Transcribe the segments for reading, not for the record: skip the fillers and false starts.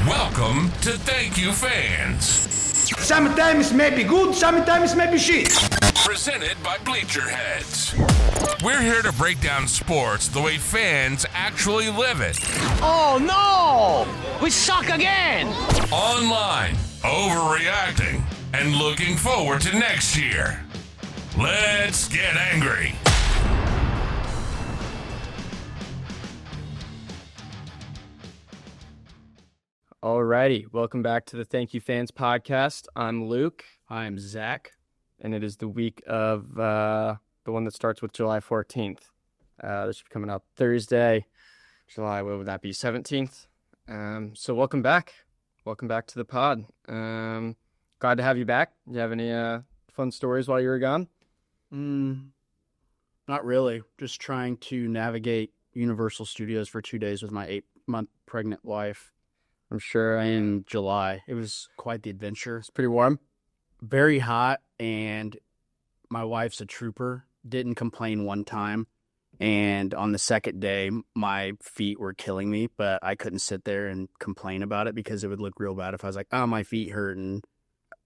Welcome to Thank You Fans. Sometimes may be good, sometimes may be shit. Presented by Bleacher Heads. We're here to break down sports the way fans actually live it. Oh no! We suck again! Online, overreacting, and looking forward to next year. Let's get angry. Alrighty, welcome back to the Thank You Fans podcast. I'm Luke. I'm Zach. And it is the week of the one that starts with July 14th. This should be coming out Thursday, July, what would that be, 17th? So welcome back. Welcome back to the pod. Glad to have you back. Do you have any fun stories while you were gone? Not really. Just trying to navigate Universal Studios for 2 days with my 8-month pregnant wife. I'm sure. In July. It was quite the adventure. It's pretty warm. Very hot, and my wife's a trooper. Didn't complain one time. And on the second day, my feet were killing me, but I couldn't sit there and complain about it because it would look real bad if I was like, oh, my feet hurt, and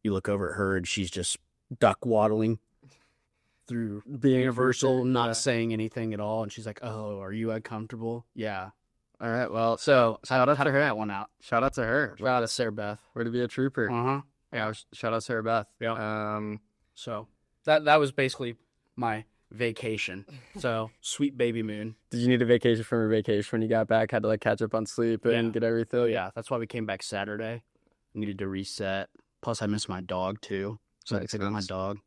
you look over at her and she's just duck waddling through the Universal, not saying anything at all. And she's like, oh, are you uncomfortable? Yeah. All right, well, so Shout out to her that one out. shout out to her. Shout out to Sarah Beth. Way to be a trooper. Uh-huh. Yeah, shout out to Sarah Beth. Yeah. So that was basically my vacation. So sweet baby moon. Did you need a vacation from your vacation when you got back? Had to like catch up on sleep and get everything? Oh yeah, that's why we came back Saturday. Needed to reset. Plus I miss my dog too. So I Makes took my sense. dog.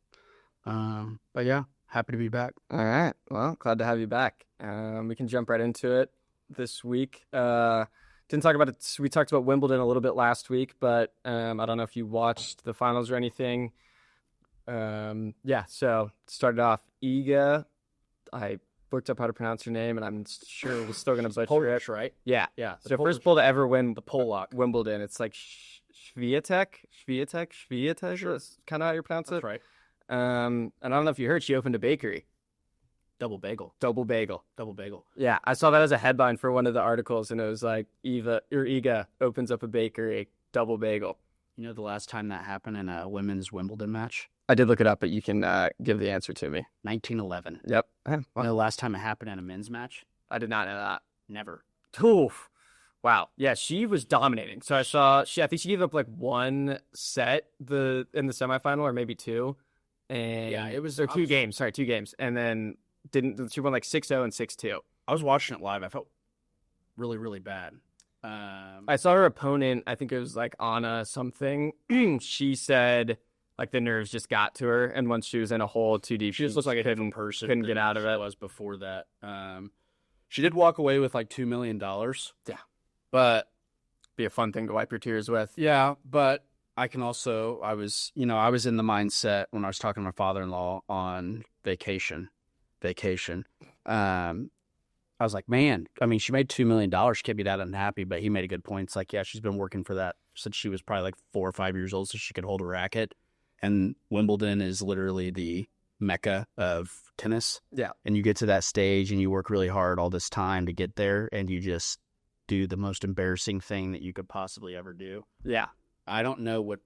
But yeah, happy to be back. All right. Well, glad to have you back. We can jump right into it this week. Didn't talk about it. We talked about Wimbledon a little bit last week, but I don't know if you watched the finals or anything. Yeah, so started off Iga. I looked up how to pronounce her name, and I'm sure we're still going to butcher it. Polish, right? Yeah. Yeah. So first pole to ever win the Polak. Wimbledon. It's like Swiatek. Is kind of how you pronounce That's it. right. And I don't know if you heard, she opened a bakery. Double bagel. Double bagel. Yeah. I saw that as a headline for one of the articles, and it was like Iga opens up a bakery, double bagel. You know the last time that happened in a women's Wimbledon match? I did look it up, but you can give the answer to me. 1911. Yep. You know the last time it happened in a men's match? I did not know that. Never. Oof. Wow. Yeah, she was dominating. So I think she gave up like one set in the semifinal, or maybe two. And Yeah, it was- or two games. Sorry, 2 games. And then she won like 6-0 and 6-2. I was watching it live. I felt really, really bad. I saw her opponent, I think it was like Anna something. She said like the nerves just got to her, and once she was in a hole too deep, She just looked like a different person. couldn't get than out of she it. was before that. She did walk away with like $2 million. Yeah. But Be a fun thing to wipe your tears with. yeah, but I was in the mindset when I was talking to my father-in-law on vacation. I was like, man, I mean, she made $2 million. She can't be that unhappy, but he made a good point. It's like, yeah, she's been working for that since she was probably like 4 or 5 years old so she could hold a racket. And Wimbledon is literally the mecca of tennis. Yeah. And you get to that stage and you work really hard all this time to get there, and you just do the most embarrassing thing that you could possibly ever do. Yeah. I don't know what,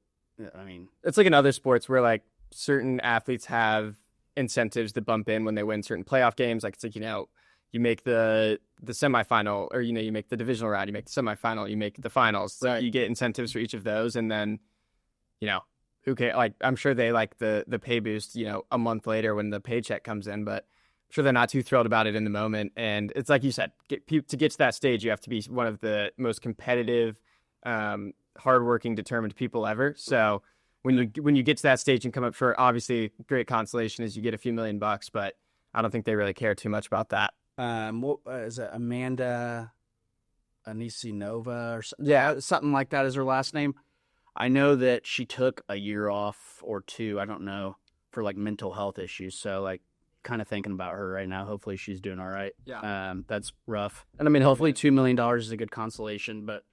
I mean, It's like in other sports where like certain athletes have incentives to bump in when they win certain playoff games. Like it's like, you make the semifinal, or, you make the divisional round, you make the semifinal, you make the finals. Like, Right. you get incentives for each of those. And then, who cares? Like, I'm sure they like the pay boost, a month later when the paycheck comes in, but I'm sure they're not too thrilled about it in the moment. And it's like you said, to get to that stage, you have to be one of the most competitive, hardworking, determined people ever. So when you get to that stage and come up short, obviously great consolation is you get a few $1 million, but I don't think they really care too much about that. what is it, Amanda Anisinova or something like that is her last name. I know that she took a year off or 2, I don't know, for like mental health issues. So like kind of thinking about her right now. Hopefully she's doing all right. Yeah. That's rough. And I mean, hopefully $2 million is a good consolation, but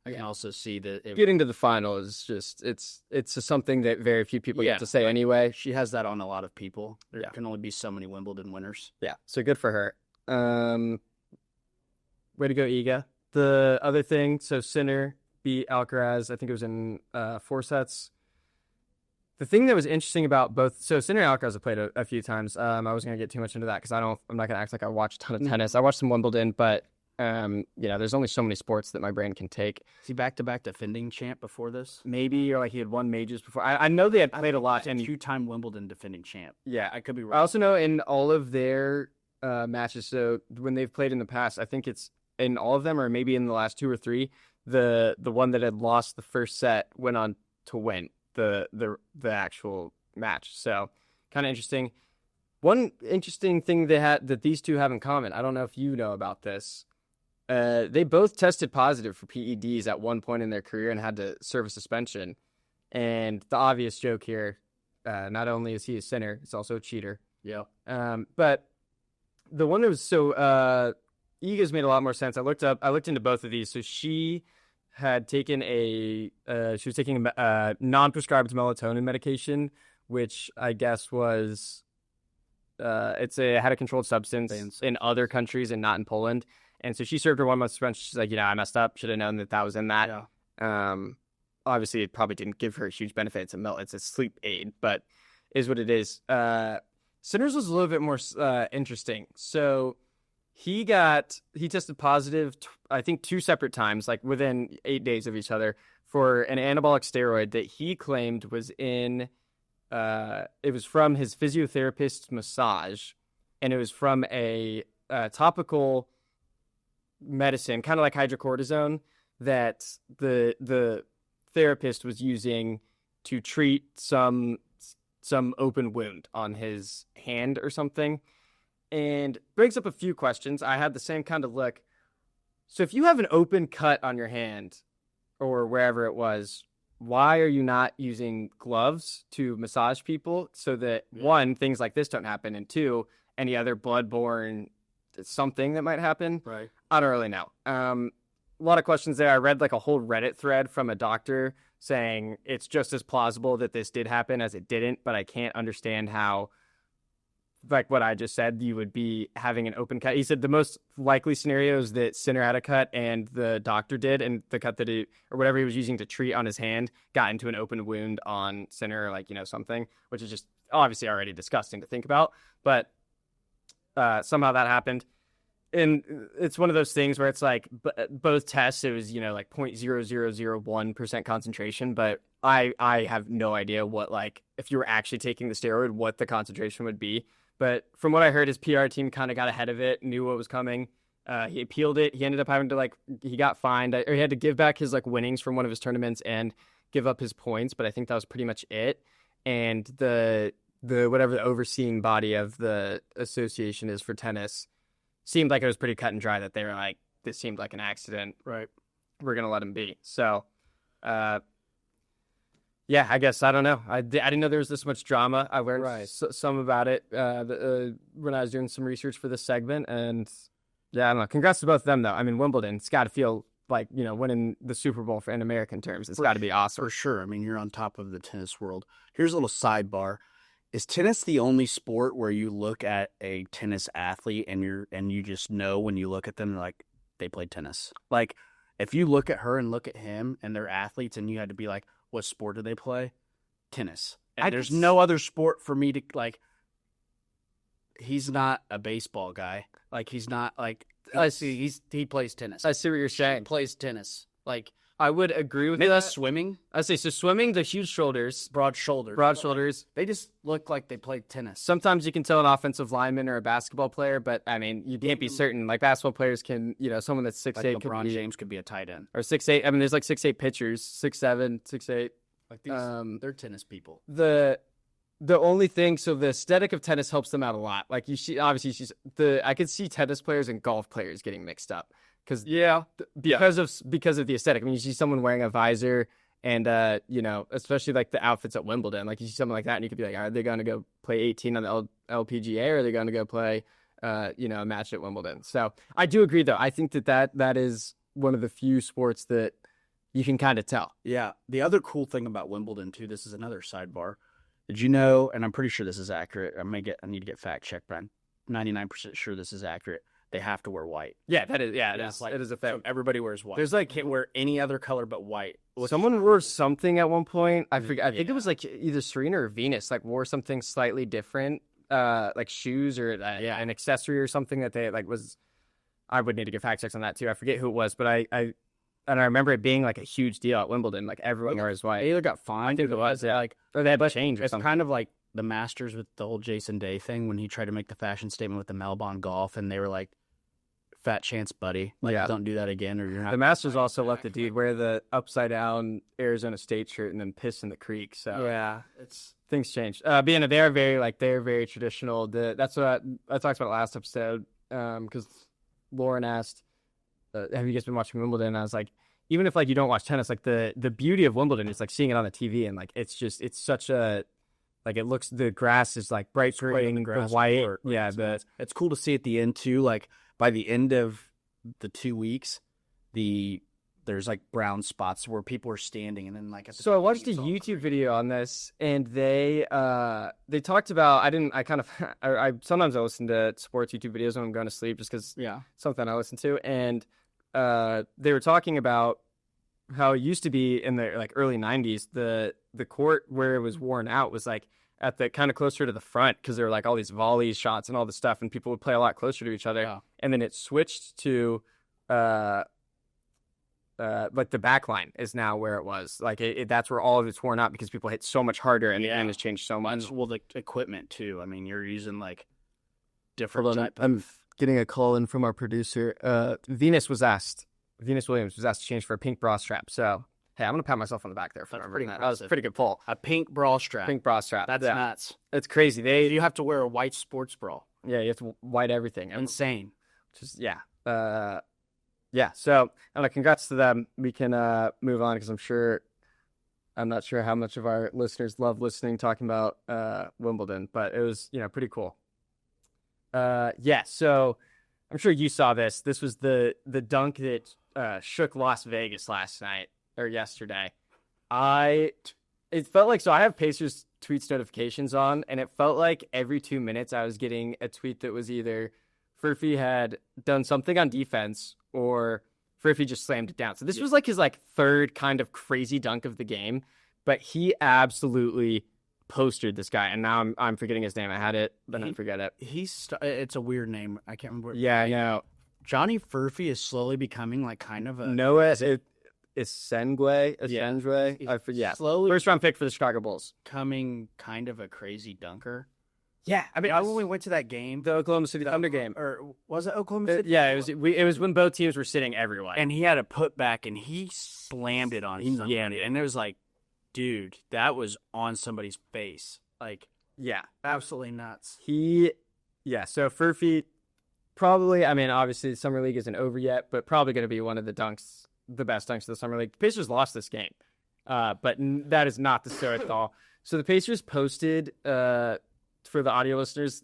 I can also see that Getting to the final is just it's something that very few people get to say anyway. She has that on a lot of people. There can only be so many Wimbledon winners. Yeah, so good for her. Way to go, Iga. The other thing, so Sinner beat Alcaraz. I think it was in 4 sets. The thing that was interesting about both, so Sinner and Alcaraz have played a few times. I wasn't going to get too much into that because I'm not going to act like I watched a ton of tennis. I watched some Wimbledon, but there's only so many sports that my brain can take. Is he back-to-back defending champ before this? Maybe, or like he had won majors before. I know they had played a lot. And 2-time Wimbledon defending champ. Yeah. I could be wrong. I also know in all of their matches, so when they've played in the past, I think it's in all of them, or maybe in the last 2 or 3, the one that had lost the first set went on to win the actual match. So kind of interesting. One interesting thing that these two have in common, I don't know if you know about this, they both tested positive for PEDs at one point in their career and had to serve a suspension. And the obvious joke here, not only is he a sinner, he's also a cheater. Yeah. But the one that was Iga's made a lot more sense. I looked into both of these. So she had taken she was taking a non-prescribed melatonin medication, which I guess was had a controlled substance in other countries and not in Poland. And so she served her 1 month suspension. She's like, I messed up. Should have known that was in that. Yeah. Obviously, it probably didn't give her a huge benefit. It's a sleep aid, but is what it is. Sinner's was a little bit more interesting. So he tested positive, I think 2 separate times, like within 8 days of each other, for an anabolic steroid that he claimed was it was from his physiotherapist's massage, and it was from a topical medicine, kind of like hydrocortisone, that the therapist was using to treat some open wound on his hand or something. And brings up a few questions. I had the same kind of look. So if you have an open cut on your hand or wherever it was, why are you not using gloves to massage people so that, one, things like this don't happen, and 2, any other bloodborne something that might happen? Right. I don't really know. A lot of questions there. I read like a whole Reddit thread from a doctor saying it's just as plausible that this did happen as it didn't, but I can't understand how, like what I just said, you would be having an open cut. He said the most likely scenario is that Sinner had a cut and the doctor did, and the cut that or whatever he was using to treat on his hand got into an open wound on Sinner, something, which is just obviously already disgusting to think about. But somehow that happened. And it's one of those things where it's like both tests, it was, like 0.0001% concentration, but I have no idea what, like, if you were actually taking the steroid, what the concentration would be. But from what I heard, his PR team kind of got ahead of it, knew what was coming. He appealed it. He ended up having to, he got fined, or he had to give back his, winnings from one of his tournaments and give up his points. But I think that was pretty much it. And the whatever the overseeing body of the association is for tennis seemed like it was pretty cut and dry, that they were like, this seemed like an accident. Right. We're going to let him be. So, yeah, I guess, I don't know. I didn't know there was this much drama. I learned some about it when I was doing some research for this segment. And yeah, I don't know. Congrats to both of them, though. I mean, Wimbledon, it's got to feel like, winning the Super Bowl in American terms. It's got to be awesome. For sure. I mean, you're on top of the tennis world. Here's a little sidebar. Is tennis the only sport where you look at a tennis athlete and you just know when you look at them, like, they played tennis? Like, if you look at her and look at him and they're athletes and you had to be like, what sport do they play? Tennis. And there's no other sport for me to, like, he's not a baseball guy. Like, he's not, like, he plays tennis. I see what you're saying. He plays tennis. Like, I would agree with maybe that. Swimming. I say, so swimming, the huge shoulders. Broad shoulders. Broad shoulders. They just look like they played tennis. Sometimes you can tell an offensive lineman or a basketball player, but, I mean, you can't be certain. Like, basketball players can, someone that's 6'8". Like LeBron James could be a tight end. Or 6'8". I mean, there's, 6'8" pitchers, 6'7", 6'8". Like, these, they're tennis people. The only thing, so the aesthetic of tennis helps them out a lot. Like, you see, obviously, I could see tennis players and golf players getting mixed up. Because of the aesthetic. I mean, you see someone wearing a visor and, especially like the outfits at Wimbledon, like you see something like that and you could be like, are they going to go play 18 on the LPGA, or are they going to go play, a match at Wimbledon? So I do agree, though. I think that is one of the few sports that you can kind of tell. Yeah. The other cool thing about Wimbledon, too, this is another sidebar. Did you know, and I'm pretty sure this is accurate. I need to get fact checked, but I'm 99% sure this is accurate. they have to wear white. Yeah, that is. Yeah, It's like, it is a so thing. everybody wears white. There's like can't wear any other color but white. someone wore something at one point. I forget. I think it was like either Serena or Venus. Like wore something slightly different, like shoes or an accessory or something that they like was. I would need to get fact checks on that too. I forget who it was, but I remember it being like a huge deal at Wimbledon. Like everyone wears white. They either got fined. I think it was. Yeah. Like, or they had to change or it's something. kind of like the Masters with the whole Jason Day thing when he tried to make the fashion statement with the Melbourne golf, and they were like, "Fat chance, buddy. Like, don't do that again, or you're not." The Masters also let the dude wear the upside down Arizona State shirt and then piss in the creek. So Yeah, it's things changed. Being they're very traditional. That's what I talked about last episode. Because Lauren asked, "Have you guys been watching Wimbledon?" And I was like, even if like you don't watch tennis, like the beauty of Wimbledon is like seeing it on the TV and like it's such a like it looks the grass is like bright green, the white. Yeah, it's cool to see at the end too. Like by the end of the 2 weeks, there's like brown spots where people are standing, and then like so I watched a YouTube video on this, and they talked about I sometimes I listen to sports YouTube videos when I'm going to sleep just because something I listen to, and they were talking about how it used to be in the like early 90s the court where it was worn out was like at the kind of closer to the front because there were like all these volley shots and all this stuff, and people would play a lot closer to each other, and then it switched to like the back line is now where it was. Like that's where all of it's worn out because people hit so much harder and the end has changed so much. Well, the equipment too. I mean, you're using like different type. I'm getting a call in from our producer. Venus Williams was asked to change for a pink bra strap. So hey, I'm gonna pat myself on the back there for remembering that. That was a pretty good pull. A pink bra strap. Pink bra strap. That's nuts. It's crazy. You have to wear a white sports bra. Yeah, you have to white everything. Insane. Just yeah, so congrats to them. We can move on because I'm not sure how much of our listeners love talking about Wimbledon, but it was pretty cool. So I'm sure you saw this. This was the dunk that shook Las Vegas last night or yesterday. It felt like I have Pacers tweets notifications on, and it felt like every 2 minutes I was getting a tweet that was either Furphy had done something on defense or Furphy just slammed it down. So this was like his third kind of crazy dunk of the game, but he absolutely postered this guy. And now I'm forgetting his name. I had it, but I forget it. It's a weird name. I can't remember. Yeah, I know. Johnny Furphy is slowly becoming like kind of a Noah Esendwe. I forget. Slowly first round pick for the Chicago Bulls. Becoming kind of a crazy dunker. Yeah, I mean, when we went to that game, the Oklahoma City Thunder game, or was it Oklahoma City? Yeah, it was when both teams were sitting everyone, and he had a putback, and he slammed it on somebody, and it was like, dude, that was on somebody's face, like, absolutely nuts. So Furphy, probably, I mean, obviously the Summer League isn't over yet, but probably going to be one of the best dunks of the Summer League. The Pacers lost this game, but that is not the story at all. So the Pacers posted. For the audio listeners,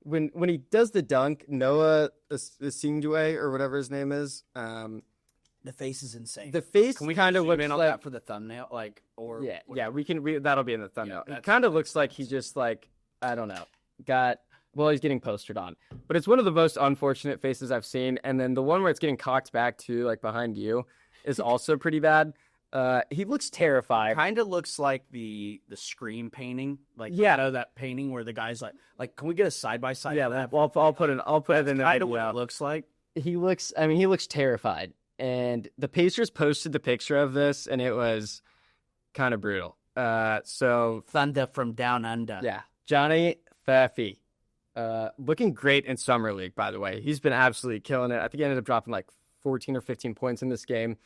when he does the dunk, Noah Esendwe or whatever his name is, the face is insane. The face can we kind of looks in on like that for the thumbnail, we can. That'll be in the thumbnail. It kind of looks like he just I don't know, he's getting postered on, but it's one of the most unfortunate faces I've seen. And then the one where it's getting cocked back to behind you is also pretty bad. He looks terrified. Kind of looks like the Scream painting, that painting where the guy's like, can we get a side by side? Yeah, I'll put it in the video. What it looks like. He looks terrified, and the Pacers posted the picture of this, and it was kind of brutal. So Thunder from down under. Yeah, Johnny Furphy, looking great in Summer League. By the way, he's been absolutely killing it. I think he ended up dropping 14 or 15 points in this game.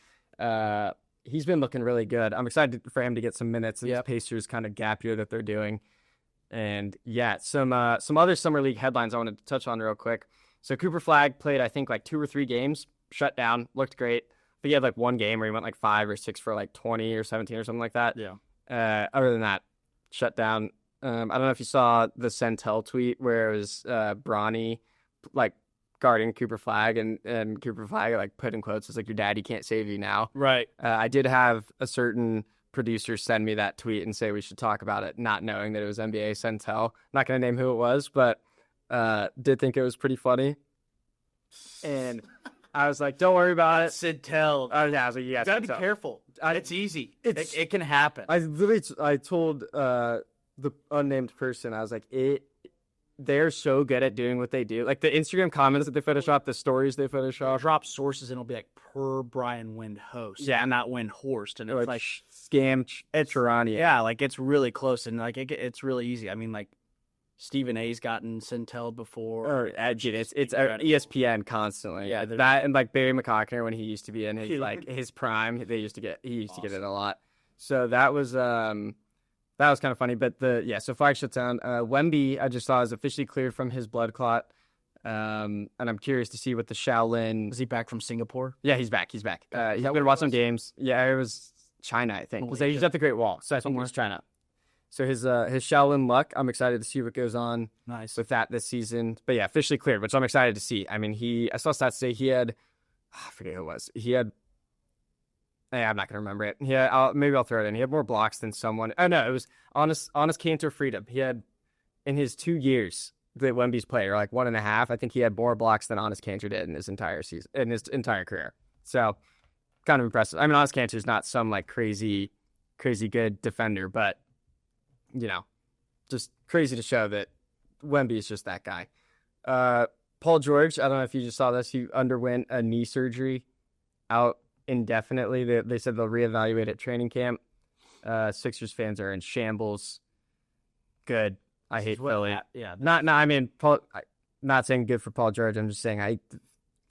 He's been looking really good. I'm excited for him to get some minutes in this Pacers kind of gap year that they're doing. And some other Summer League headlines I wanted to touch on real quick. So Cooper Flagg played, I think, 2 or 3 games, shut down, looked great. But he had one game where he went 5 or 6 for 20 or 17 or something like that. Yeah. Other than that, shut down. I don't know if you saw the Centel tweet where it was Bronny guarding Cooper Flagg and Cooper Flagg put in quotes, it's your daddy can't save you now. Right. I did have a certain producer send me that tweet and say we should talk about it, not knowing that it was NBA Centel. Not going to name who it was, but did think it was pretty funny. And I was like, don't worry about it. Sid Tell. Yeah, I was like, yeah, You gotta be Sid Tell. careful. It's easy. It's- It can happen. I told the unnamed person, I was like, they're so good at doing what they do. Like the Instagram comments that they Photoshop, the stories they Photoshop. Drop sources and it'll be like per Brian Windhorst. Yeah. and not Windhorst. And it's like scam Cherani. yeah, like it's really close and like it's really easy. I mean, like Stephen A's gotten Sintel before. Or dude, it's ESPN constantly. Yeah, that and like Barry McCockner when he used to be in his like his prime, he used to get it a lot. So that was kind of funny. But so flag shuts down. Wemby, I just saw, is officially cleared from his blood clot. And I'm curious to see what the Shaolin. Is he back from Singapore? Yeah, he's back. He's back. He's going to watch some games. Yeah, it was China, I think. Because he's at the Great Wall, so I think it was China. So his Shaolin luck, I'm excited to see what goes on with that this season. But yeah, officially cleared, which I'm excited to see. I mean, I saw stats today. He had, I forget who it was. He had, I'm not going to remember it. Yeah, maybe I'll throw it in. He had more blocks than someone. Oh, no, it was Honest Cantor Freedom. He had, in his 2 years that Wemby's played, or like 1.5, I think he had more blocks than Honest Cantor did in his entire season, in his entire career. So, kind of impressive. I mean, Honest Cantor's not some like crazy good defender, but just crazy to show that Wemby is just that guy. Paul George, I don't know if you just saw this, he underwent a knee surgery, out indefinitely. They said they'll reevaluate at training camp. Sixers fans are in shambles. Good. I hate Philly. I mean, not saying good for Paul George. I'm just saying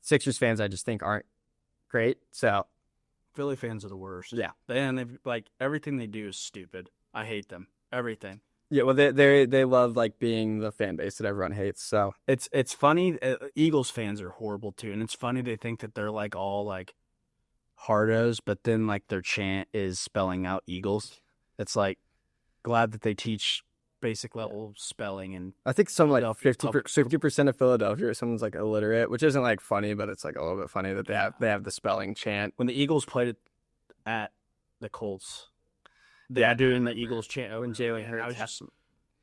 Sixers fans I just think aren't great. So Philly fans are the worst. Yeah. And they've like everything they do is stupid. I hate them. Everything. Yeah, well, they love like being the fan base that everyone hates. So it's funny. Eagles fans are horrible too, and it's funny they think that they're like all like hardos, but then like their chant is spelling out Eagles. It's like glad that they teach basic level spelling, and I think some like 50% of Philadelphia, someone's like illiterate, which isn't like funny, but it's like a little bit funny that they have the spelling chant. When the Eagles played it at the Colts. Yeah, doing the Eagles chant when Jalen Hurts. I was just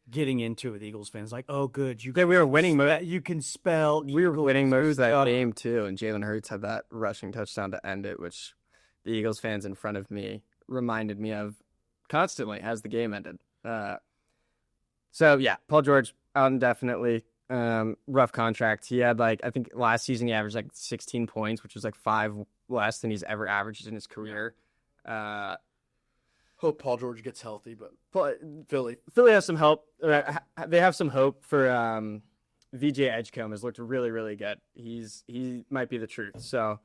getting into it with Eagles fans, like, "Oh, good, we were winning. You can spell. We were winning most of that game too, and Jalen Hurts had that rushing touchdown to end it, which the Eagles fans in front of me reminded me of constantly as the game ended. So yeah, Paul George out indefinitely. Rough contract. He had I think last season he averaged 16 points, which was 5 less than he's ever averaged in his career. Hope Paul George gets healthy, but Philly has some help. They have some hope for VJ Edgecombe. Has looked really, really good. He might be the truth. So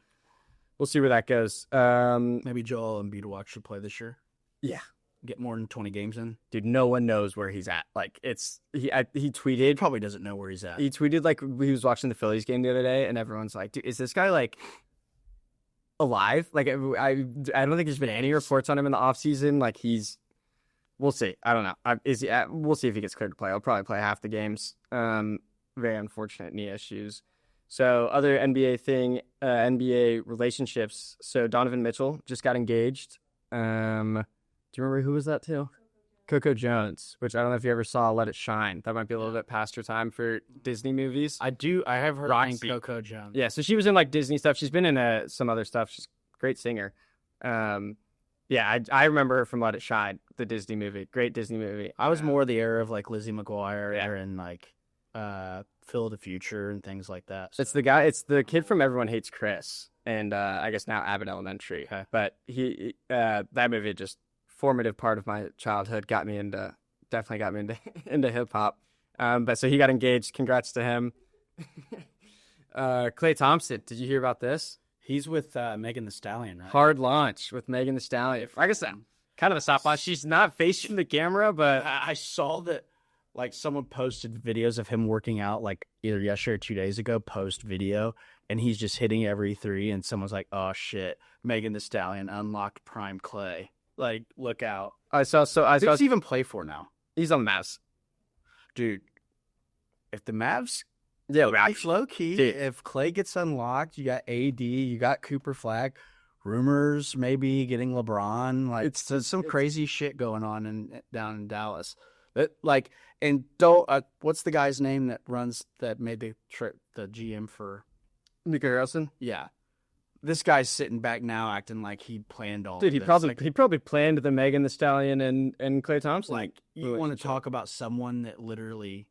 we'll see where that goes. Maybe Joel Embiid will actually play this year. Yeah, get more than 20 games in. Dude, no one knows where he's at. He tweeted. He probably doesn't know where he's at. He tweeted he was watching the Phillies game the other day, and everyone's like, "Dude, is this guy alive?" I don't think there's been any reports on him in the offseason. We'll see. I don't know. We'll see if he gets cleared to play. I'll probably play half the games. Very unfortunate knee issues. So other NBA thing, NBA relationships. So Donovan Mitchell just got engaged. Do you remember who was that to? Coco Jones, which I don't know if you ever saw Let It Shine. That might be a little bit past her time for Disney movies. I do. I have heard of Coco Jones. Yeah, so she was in Disney stuff. She's been in some other stuff. She's a great singer. Yeah, I remember her from Let It Shine, the Disney movie. Great Disney movie. I was more the era of Lizzie McGuire and Phil the Future and things like that. So. It's the kid from Everyone Hates Chris and I guess now Abbott Elementary. Okay. But he that movie just formative part of my childhood definitely got me into hip hop. But so he got engaged. Congrats to him. Klay Thompson, did you hear about this? He's with Megan Thee Stallion, right? Hard launch with Megan Thee Stallion. I guess kind of a softball. She's not facing the camera, but I saw that someone posted videos of him working out either yesterday or 2 days ago, post video, and he's just hitting every three, and someone's like, "Oh shit, Megan Thee Stallion unlocked Prime Klay." Look out. Who's he even play for now? He's on the Mavs. Dude, if the Mavs... Yeah, low key. Dude. If Klay gets unlocked, you got AD, you got Cooper Flag, rumors maybe getting LeBron. It's some crazy shit going on down in Dallas. But and don't what's the guy's name that made the GM for Mika Harrelson? Yeah. This guy's sitting back now acting like he planned all Dude, of he this. probably planned the Megan Thee Stallion and Klay Thompson. Like, you want to talk about someone that literally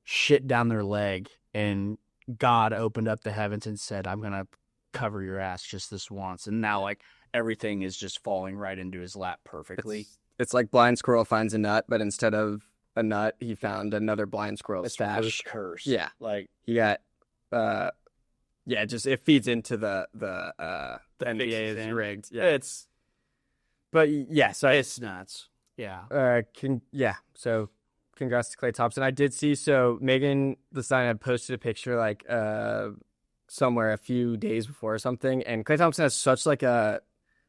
shit down their leg and God opened up the heavens and said, I'm going to cover your ass just this once. And now, like, everything is just falling right into his lap perfectly. It's like blind squirrel finds a nut, but instead of a nut, he found another blind squirrel stash. Curse. Yeah. Like, He got, just it feeds into the NBA is thing. rigged. Yeah. But yeah, so it's nuts. Yeah. So congrats to Klay Thompson. I did see, so Megan Thee Stallion had posted a picture like somewhere a few days before or something, and Klay Thompson has such like a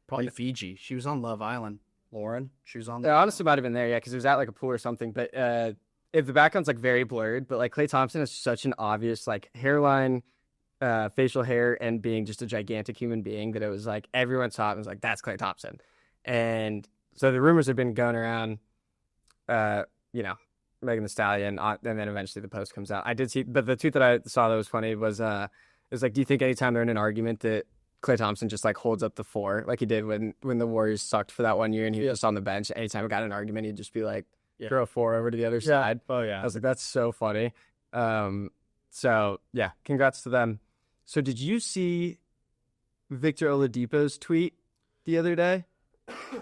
Probably Fiji. She was on Love Island. Lauren, she was on. honestly might have been there, yeah, because it was at like a pool or something. But if the background's like very blurred, but like Klay Thompson has such an obvious like hairline, facial hair, and being just a gigantic human being that it was like everyone saw it and was like, that's Klay Thompson. And so the rumors have been going around, Megan Thee Stallion, and then eventually the post comes out. I did see, but the tweet that I saw that was funny was, it was like, do you think anytime they're in an argument that Klay Thompson just like holds up the four like he did when the Warriors sucked for that one year and he was just on the bench? Anytime we got in an argument, he'd just be like, throw a four over to the other side. Oh, yeah. I was like, that's so funny. So yeah, congrats to them. So did you see Victor Oladipo's tweet the other day?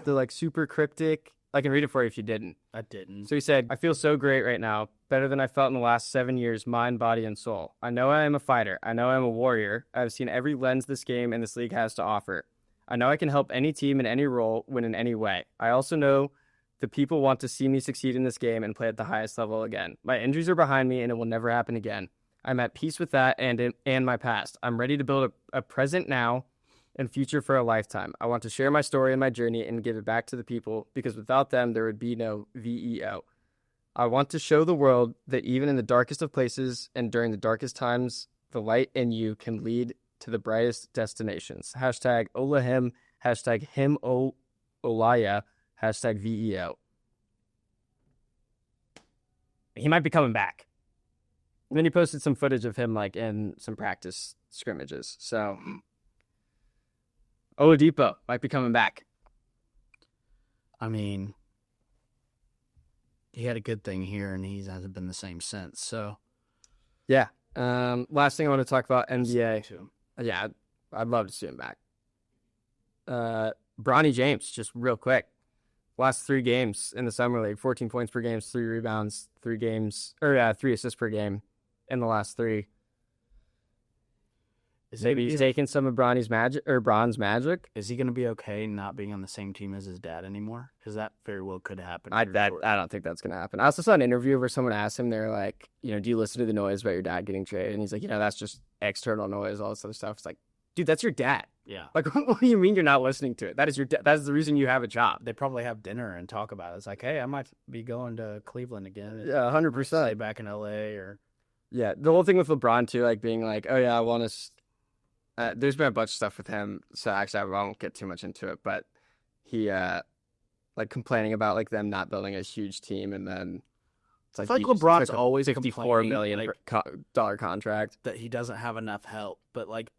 The like super cryptic. I can read it for you if you didn't. I didn't. So he said, I feel so great right now, better than I felt in the last 7 years, mind, body, and soul. I know I am a fighter. I know I am a warrior. I've seen every lens this game and this league has to offer. I know I can help any team in any role, win in any way. I also know the people want to see me succeed in this game and play at the highest level again. My injuries are behind me and it will never happen again. I'm at peace with that and my past. I'm ready to build a present now and future for a lifetime. I want to share my story and my journey and give it back to the people because without them, there would be no VEO. I want to show the world that even in the darkest of places and during the darkest times, the light in you can lead to the brightest destinations. Hashtag Olahim, hashtag him Olaya, hashtag VEO. He might be coming back. And then he posted some footage of him like in some practice scrimmages. So Oladipo might be coming back. I mean, he had a good thing here, and he hasn't been the same since. So, yeah. Last thing I want to talk about, NBA. Yeah, I'd love to see him back. Bronny James, just real quick. Last 3 games in the summer league, 14 points per game, 3 rebounds, 3 assists per game in the last 3. Maybe he's taking some of Bronny's magic or Bron's magic. Is he going to be okay not being on the same team as his dad anymore? Because that very well could happen. I don't think that's going to happen. I also saw an interview where someone asked him, they're like, do you listen to the noise about your dad getting traded? And he's like, that's just external noise, all this other stuff. It's like, dude, that's your dad. Yeah. Like, what do you mean you're not listening to it? That is your that is the reason you have a job. They probably have dinner and talk about it. It's like, hey, I might be going to Cleveland again. Yeah, 100%. Stay back in LA or. Yeah, the whole thing with LeBron too, like being like, oh yeah, I want to. There's been a bunch of stuff with him, so actually I won't get too much into it. But he, like complaining about like them not building a huge team, and then it's like, I feel like LeBron's always $54 million dollar contract that he doesn't have enough help. But like,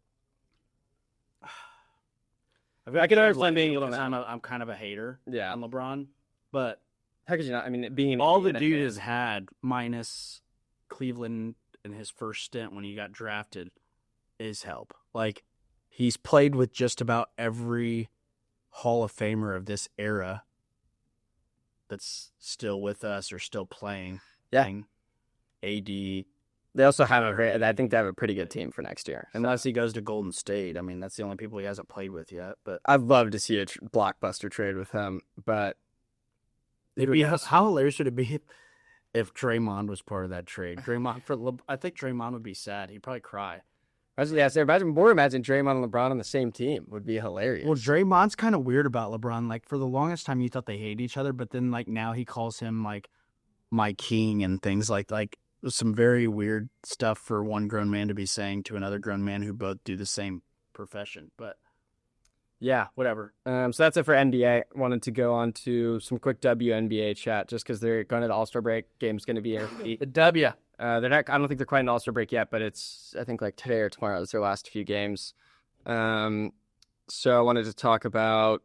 I can understand being. I'm kind of a hater. Yeah. On LeBron, but how could you not? I mean, being all the dude has had minus Cleveland in his first stint when he got drafted is help. Like, he's played with just about every Hall of Famer of this era that's still with us or still playing. Yeah. AD. They also have I think they have a pretty good team for next year. Unless he goes to Golden State. I mean, that's the only people he hasn't played with yet. But I'd love to see a blockbuster trade with him. But how hilarious would it be if Draymond was part of that trade? I think Draymond would be sad. He'd probably cry. Imagine Draymond and LeBron on the same team would be hilarious. Well, Draymond's kind of weird about LeBron. Like, for the longest time, you thought they hate each other, but then like now he calls him like my king and things like some very weird stuff for one grown man to be saying to another grown man who both do the same profession. But yeah, whatever. So that's it for NBA. Wanted to go on to some quick WNBA chat just because they're going to the All-Star break. Game's going to be the W. They're not. I don't think they're quite an All-Star break yet, but it's I think like today or tomorrow is their last few games. So I wanted to talk about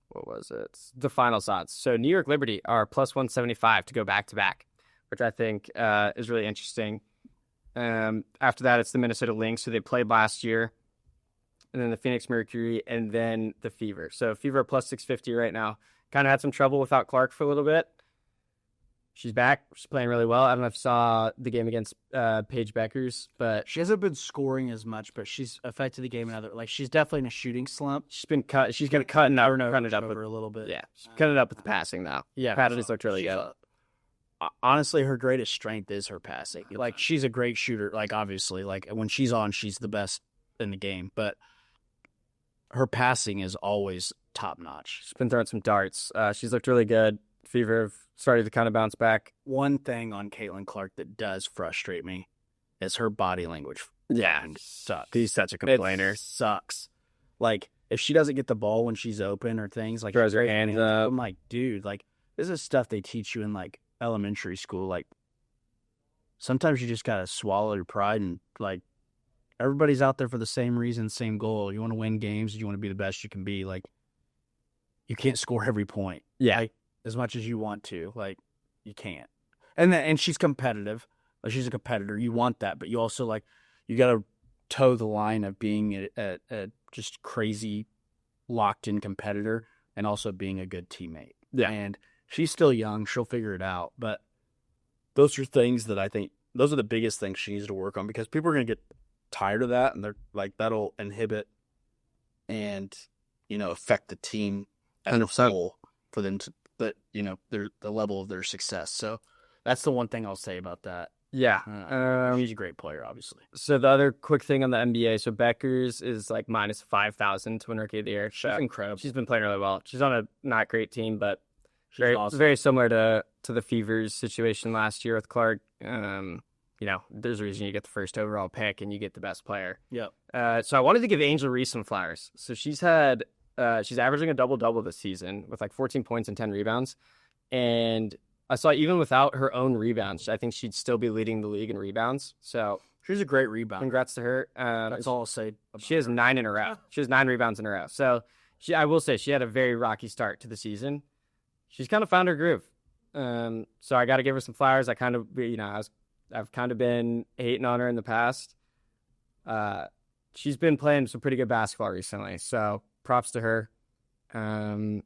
what was it? The finals odds. So New York Liberty are plus 175 to go back to back, which I think is really interesting. After that, it's the Minnesota Lynx, who they played last year, and then the Phoenix Mercury, and then the Fever. So Fever are plus 650 right now. Kind of had some trouble without Clark for a little bit. She's back. She's playing really well. I don't know if you saw the game against Paige Beckers, but She hasn't been scoring as much, but she's affected the game in other. Like she's definitely in a shooting slump. she's been cut. She's going to cut it up with over a little bit. yeah. She's cut it up with the passing now. Yeah, Patty's looked really she's good. Honestly, her greatest strength is her passing. Like she's a great shooter. Like obviously, like when she's on, she's the best in the game. But her passing is always top notch. She's been throwing some darts. She's looked really good. Fever have started to kind of bounce back. One thing on Caitlin Clark that does frustrate me is her body language. Yeah, Sucks. he's such a complainer. It sucks. Like if she doesn't get the ball when she's open or things like Throws her hands up. I'm like, dude, like this is stuff they teach you in like elementary school. Like sometimes you just gotta swallow your pride and like everybody's out there for the same reason, same goal. You want to win games. You want to be the best you can be. Like you can't score every point. Yeah. Like, as much as you want to, like you can't. And she's competitive. Like, she's a competitor. You want that, but you also like you got to toe the line of being a just crazy locked in competitor and also being a good teammate. Yeah. And she's still young. She'll figure it out. But those are things that I think those are the biggest things she needs to work on because people are going to get tired of that and they're like that'll inhibit and affect the team as a whole for them to the level of their success. So that's the one thing I'll say about that. Yeah. She's a great player, obviously. So the other quick thing on the NBA, so Beckers is like minus 5,000 to win Rookie of the Year. She's incredible. She's been playing really well. She's on a not great team, but She's awesome. very similar to the Fever's situation last year with Clark. There's a reason you get the first overall pick and you get the best player. Yep. So I wanted to give Angel Reese some flowers. So she's averaging a double-double this season with like 14 points and 10 rebounds. And I saw even without her own rebounds, I think she'd still be leading the league in rebounds. So She's a great rebounder. congrats to her. That's all I'll say. She has 9 in a row. She has 9 rebounds in a row. So I will say she had a very rocky start to the season. She's kind of found her groove. So I got to give her some flowers. I've kind of been hating on her in the past. She's been playing some pretty good basketball recently. So props to her. I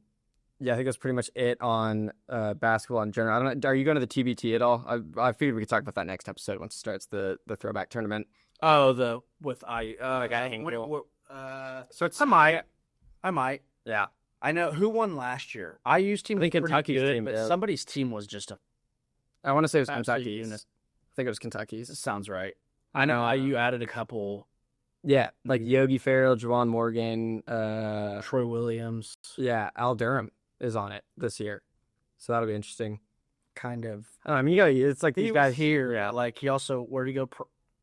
think that's pretty much it on basketball in general. I don't know. Are you going to the TBT at all? I figured we could talk about that next episode once it starts the throwback tournament. So it's I might. Yeah. I know who won last year. IU's team. I think was pretty Kentucky's good, team, but yeah. somebody's team was just a. I want to say it was Absolute Kentucky's. unit. I think it was Kentucky's. This sounds right. I know IU added a couple. Yeah, like Yogi Ferrell, Juwan Morgan, Troy Williams. yeah, Al Durham is on it this year, so that'll be interesting. Kind of. I mean, it's like these guys here. Yeah. Like he also where did he go?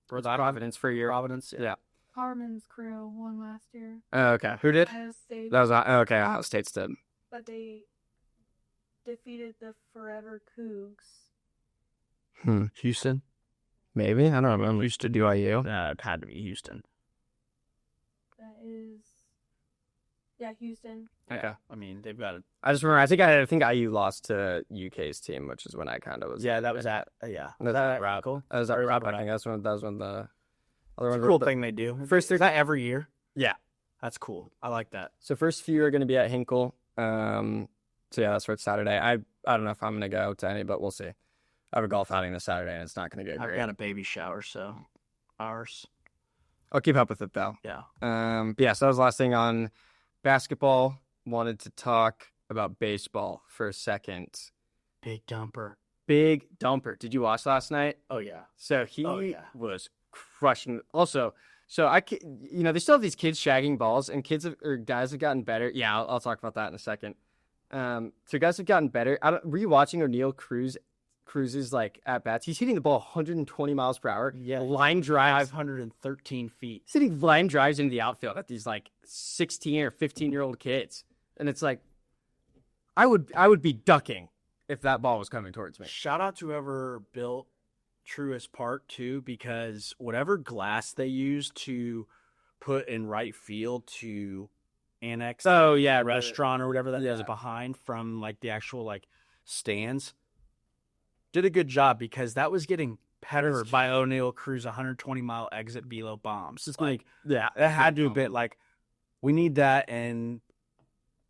Providence for a year. Providence. Yeah. Harmon's crew won last year. Oh, okay. Who did? Ohio State, That was okay. Ohio State's did. but they defeated the Forever Cougs. Houston. Maybe I don't know. I'm used to DYU. It had to be Houston. That is, Houston. Okay. I mean, they've got it. I just remember. I think IU lost to UK's team, which is when I kind of was. Yeah, that was at. Yeah. That radical? That was Very I radical. think that was when the other It's ones a cool were- thing they do. First three- Is that every year? Yeah. That's cool. I like that. So first few are going to be at Hinkle. So yeah, that's where it's Saturday. I don't know if I'm going to go to any, but we'll see. I have a golf outing this Saturday, and it's not going to go I've great. got a baby shower, so ours. I'll keep up with it though. Yeah. But yeah, so that was the last thing on basketball. Wanted to talk about baseball for a second. Big dumper. Big dumper. Did you watch last night? Oh yeah. So he Oh, yeah. was crushing. Also, so they still have these kids shagging balls, and guys have gotten better. Yeah, I'll talk about that in a second. So guys have gotten better. Were you watching O'Neal Cruz's like at bats? He's hitting the ball 120 miles per hour. Yeah. Line drives. 513 feet. He's hitting line drives into the outfield at these like 16 or 15-year-old kids, and it's like, I would be ducking if that ball was coming towards me. Shout out to whoever built Truist Park too, because whatever glass they used to put in right field to annex restaurant or whatever that is behind from like the actual like stands did a good job, because that was getting peppered by O'Neal Cruz 120-mile exit velo bombs. It's like it had to have been like, we need that in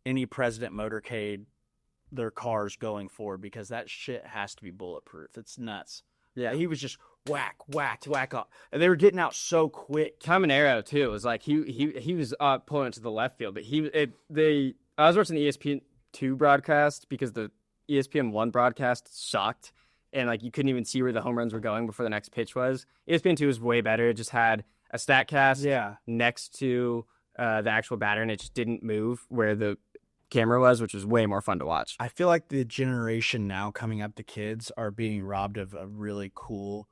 any president motorcade, their cars going forward, because that shit has to be bulletproof. It's nuts. Yeah, he was just whack, whack, whack up, and they were getting out so quick. Caminero too was like he was pulling it to the left field, but I was watching the ESPN2 broadcast because the ESPN1 broadcast sucked, and like you couldn't even see where the home runs were going before the next pitch was. ESPN2 was way better. It just had a StatCast next to the actual batter, and it just didn't move where the camera was, which was way more fun to watch. I feel like the generation now coming up, the kids are being robbed of a really cool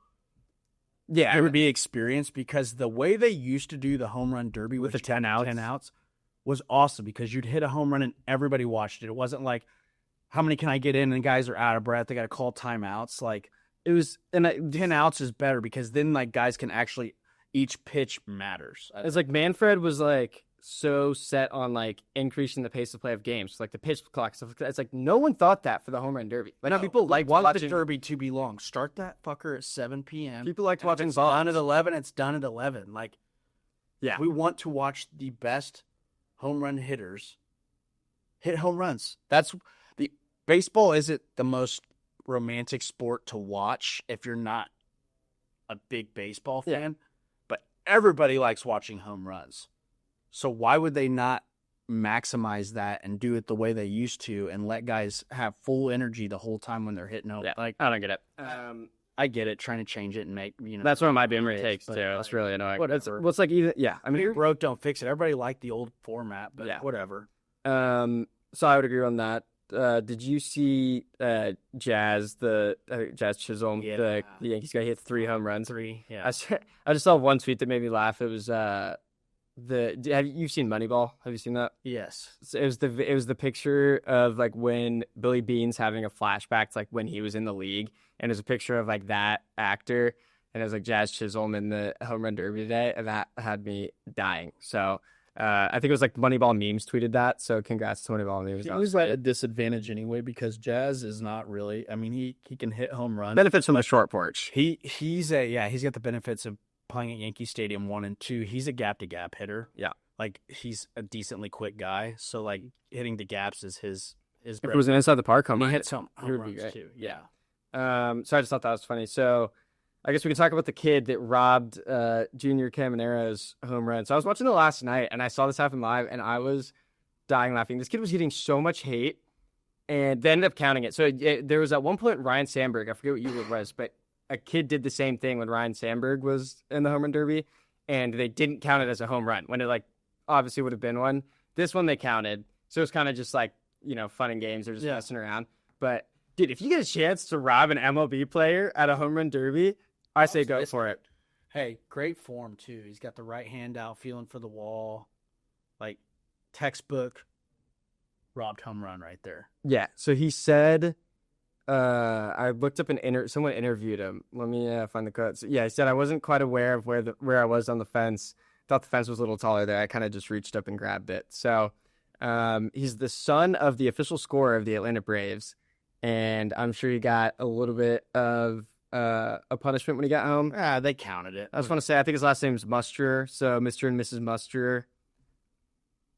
derby experience, because the way they used to do the home run derby with the 10 outs was awesome, because you'd hit a home run and everybody watched it. It wasn't like, how many can I get in? And guys are out of breath. They got to call timeouts. Like, it was, and 10 outs is better, because then like guys can actually, each pitch matters. It's like Manfred was like so set on like increasing the pace of play of games, like the pitch clock stuff. It's like no one thought that for the home run derby. Like people like want the derby to be long. Start that fucker at 7 p.m. People liked watching balls. Done at 11. It's done at 11. Like, we want to watch the best home run hitters hit home runs. That's the baseball isn't the most romantic sport to watch if you're not a big baseball fan, but everybody likes watching home runs. So why would they not maximize that and do it the way they used to and let guys have full energy the whole time when they're hitting home? Like, I don't get it. I get it, trying to change it and make, that's one of my boomer takes too. It's really annoying. What's like either I mean, broke, don't fix it. Everybody liked the old format, but whatever. So I would agree on that. Did you see Jazz Chisholm, the Yankees guy, hit 3 home runs? 3, yeah. I just saw one tweet that made me laugh. It was you've seen Moneyball? Have you seen that? Yes. So it was the picture of like when Billy Bean's having a flashback to like when he was in the league, and there's a picture of like that actor, and it was like Jazz Chisholm in the home run derby today, and that had me dying. So I think it was like Moneyball Memes tweeted that. So congrats to Moneyball Memes. He was at a disadvantage anyway, because Jazz is not really. I mean, he can hit home runs. Benefits from the short porch. He's got the benefits of playing at Yankee Stadium 1 and 2. He's a gap to gap hitter. Yeah, like he's a decently quick guy. So like hitting the gaps is his. If it was an inside the park home, he hit some home runs too. Yeah. So I just thought that was funny. So I guess we can talk about the kid that robbed Junior Camanero's home run. So I was watching it last night, and I saw this happen live, and I was dying laughing. This kid was getting so much hate, and they ended up counting it. So there was at one point Ryan Sandberg, I forget what year it was, but a kid did the same thing when Ryan Sandberg was in the home run derby, and they didn't count it as a home run when it like obviously would have been one. This one they counted. So it was kind of just like, fun and games. They're just messing around. But dude, if you get a chance to rob an MLB player at a home run derby, I say go for it. Hey, great form, too. He's got the right hand out, feeling for the wall. Like, textbook robbed home run right there. Yeah, so he said, I looked up someone interviewed him. Let me find the quote. So, he said, I wasn't quite aware of where I was on the fence. Thought the fence was a little taller there. I kind of just reached up and grabbed it. So he's the son of the official scorer of the Atlanta Braves, and I'm sure he got a little bit of a punishment when he got home. They counted it. I just want to say, I think his last name is Musterer, so Mr. and Mrs. Musterer.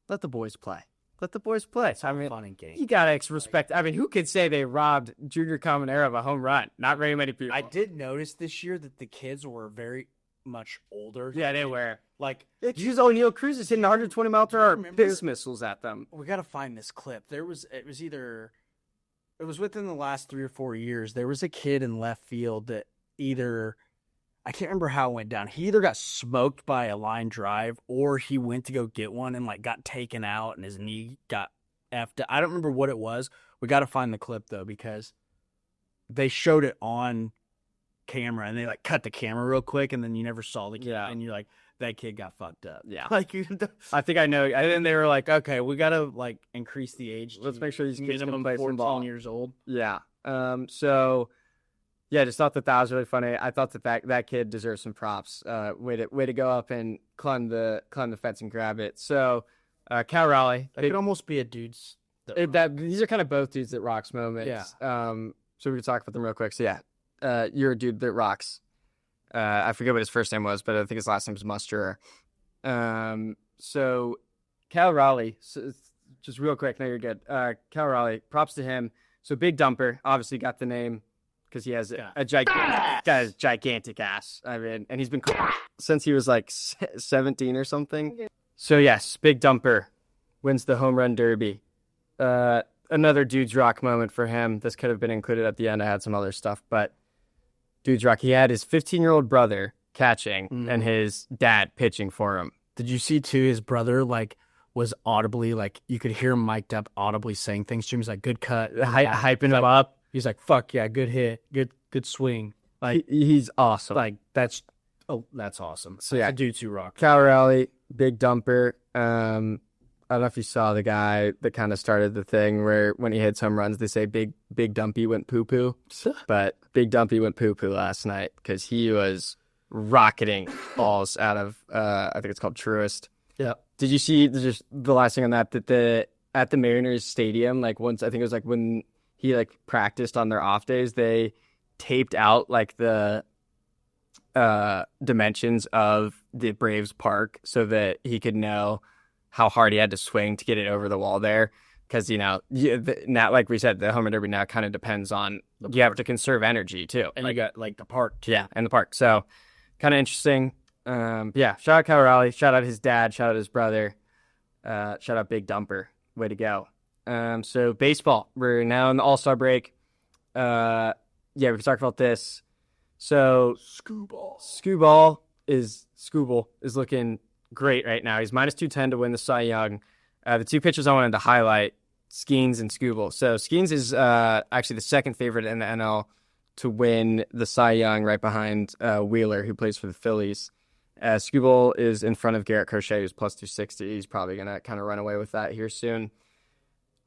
Let the boys play. Let the boys play. It's fun and game. You got to respect. I mean, who could say they robbed Junior Caminero of a home run? Not very many people. I did notice this year that the kids were very much older. Yeah, they were. Like, use O'Neal Cruz is hitting 120 mile per hour piss missiles at them. We got to find this clip. It was within the last 3 or 4 years. There was a kid in left field that I can't remember how it went down. He either got smoked by a line drive, or he went to go get one and like got taken out and his knee got effed. I don't remember what it was. We got to find the clip though, because they showed it on camera and they like cut the camera real quick, and then you never saw the kid, and you're like, that kid got fucked up. Yeah, like I think I know. And then they were like, okay, we got to like increase the age. Let's make sure these kids can play 14 some ball. Years old. Yeah. So yeah, just thought that was really funny. I thought that kid deserves some props. Way to go up and climb the fence and grab it. So Cal Raleigh, That could almost be a dude's. these are kind of both dudes that rocks moments. Yeah. So we can talk about them real quick. So yeah, you're a dude that rocks. I forget what his first name was, but I think his last name was Musterer. So Cal Raleigh, just real quick. No, you're good. Cal Raleigh, props to him. So big dumper, obviously got the name because he has a gigantic ass. I mean, and he's been since he was like 17 or something. So yes, big dumper wins the home run derby. Another dude's rock moment for him. This could have been included at the end. I had some other stuff, but dude's rock. He had his 15-year-old brother catching and his dad pitching for him. Did you see too? His brother was audibly you could hear him mic'd up, audibly saying things to him. He's like, "Good cut," hyping him up. He's like, "Fuck yeah, good hit, good swing." He's awesome. That's awesome. So yeah, a dude who rock. Cal Raleigh, big dumper. I don't know if you saw the guy that kind of started the thing where when he hits home runs, they say big dumpy went poo poo, but big dumpy went poo poo last night because he was rocketing balls out of I think it's called Truist. Yeah. Did you see just the last thing on that at the Mariners stadium, once I think it was when he practiced on their off days, they taped out the dimensions of the Braves park so that he could know how hard he had to swing to get it over the wall there. Because, now, like we said, the home run derby now kind of depends on you have to conserve energy too. And you got the park too. Yeah, and the park. So kind of interesting. Yeah, shout out Cal Raleigh, shout out his dad, shout out his brother, shout out Big Dumper. Way to go. So baseball, we're now in the All-Star break. Yeah, we can talk about this. So Skubal is looking great right now. He's minus 210 to win the Cy Young. The two pitchers I wanted to highlight, Skeens and Skubal. So Skeens is actually the second favorite in the NL to win the Cy Young, right behind Wheeler, who plays for the Phillies. Skubal is in front of Garrett Crochet, who's plus 260. He's probably going to kind of run away with that here soon.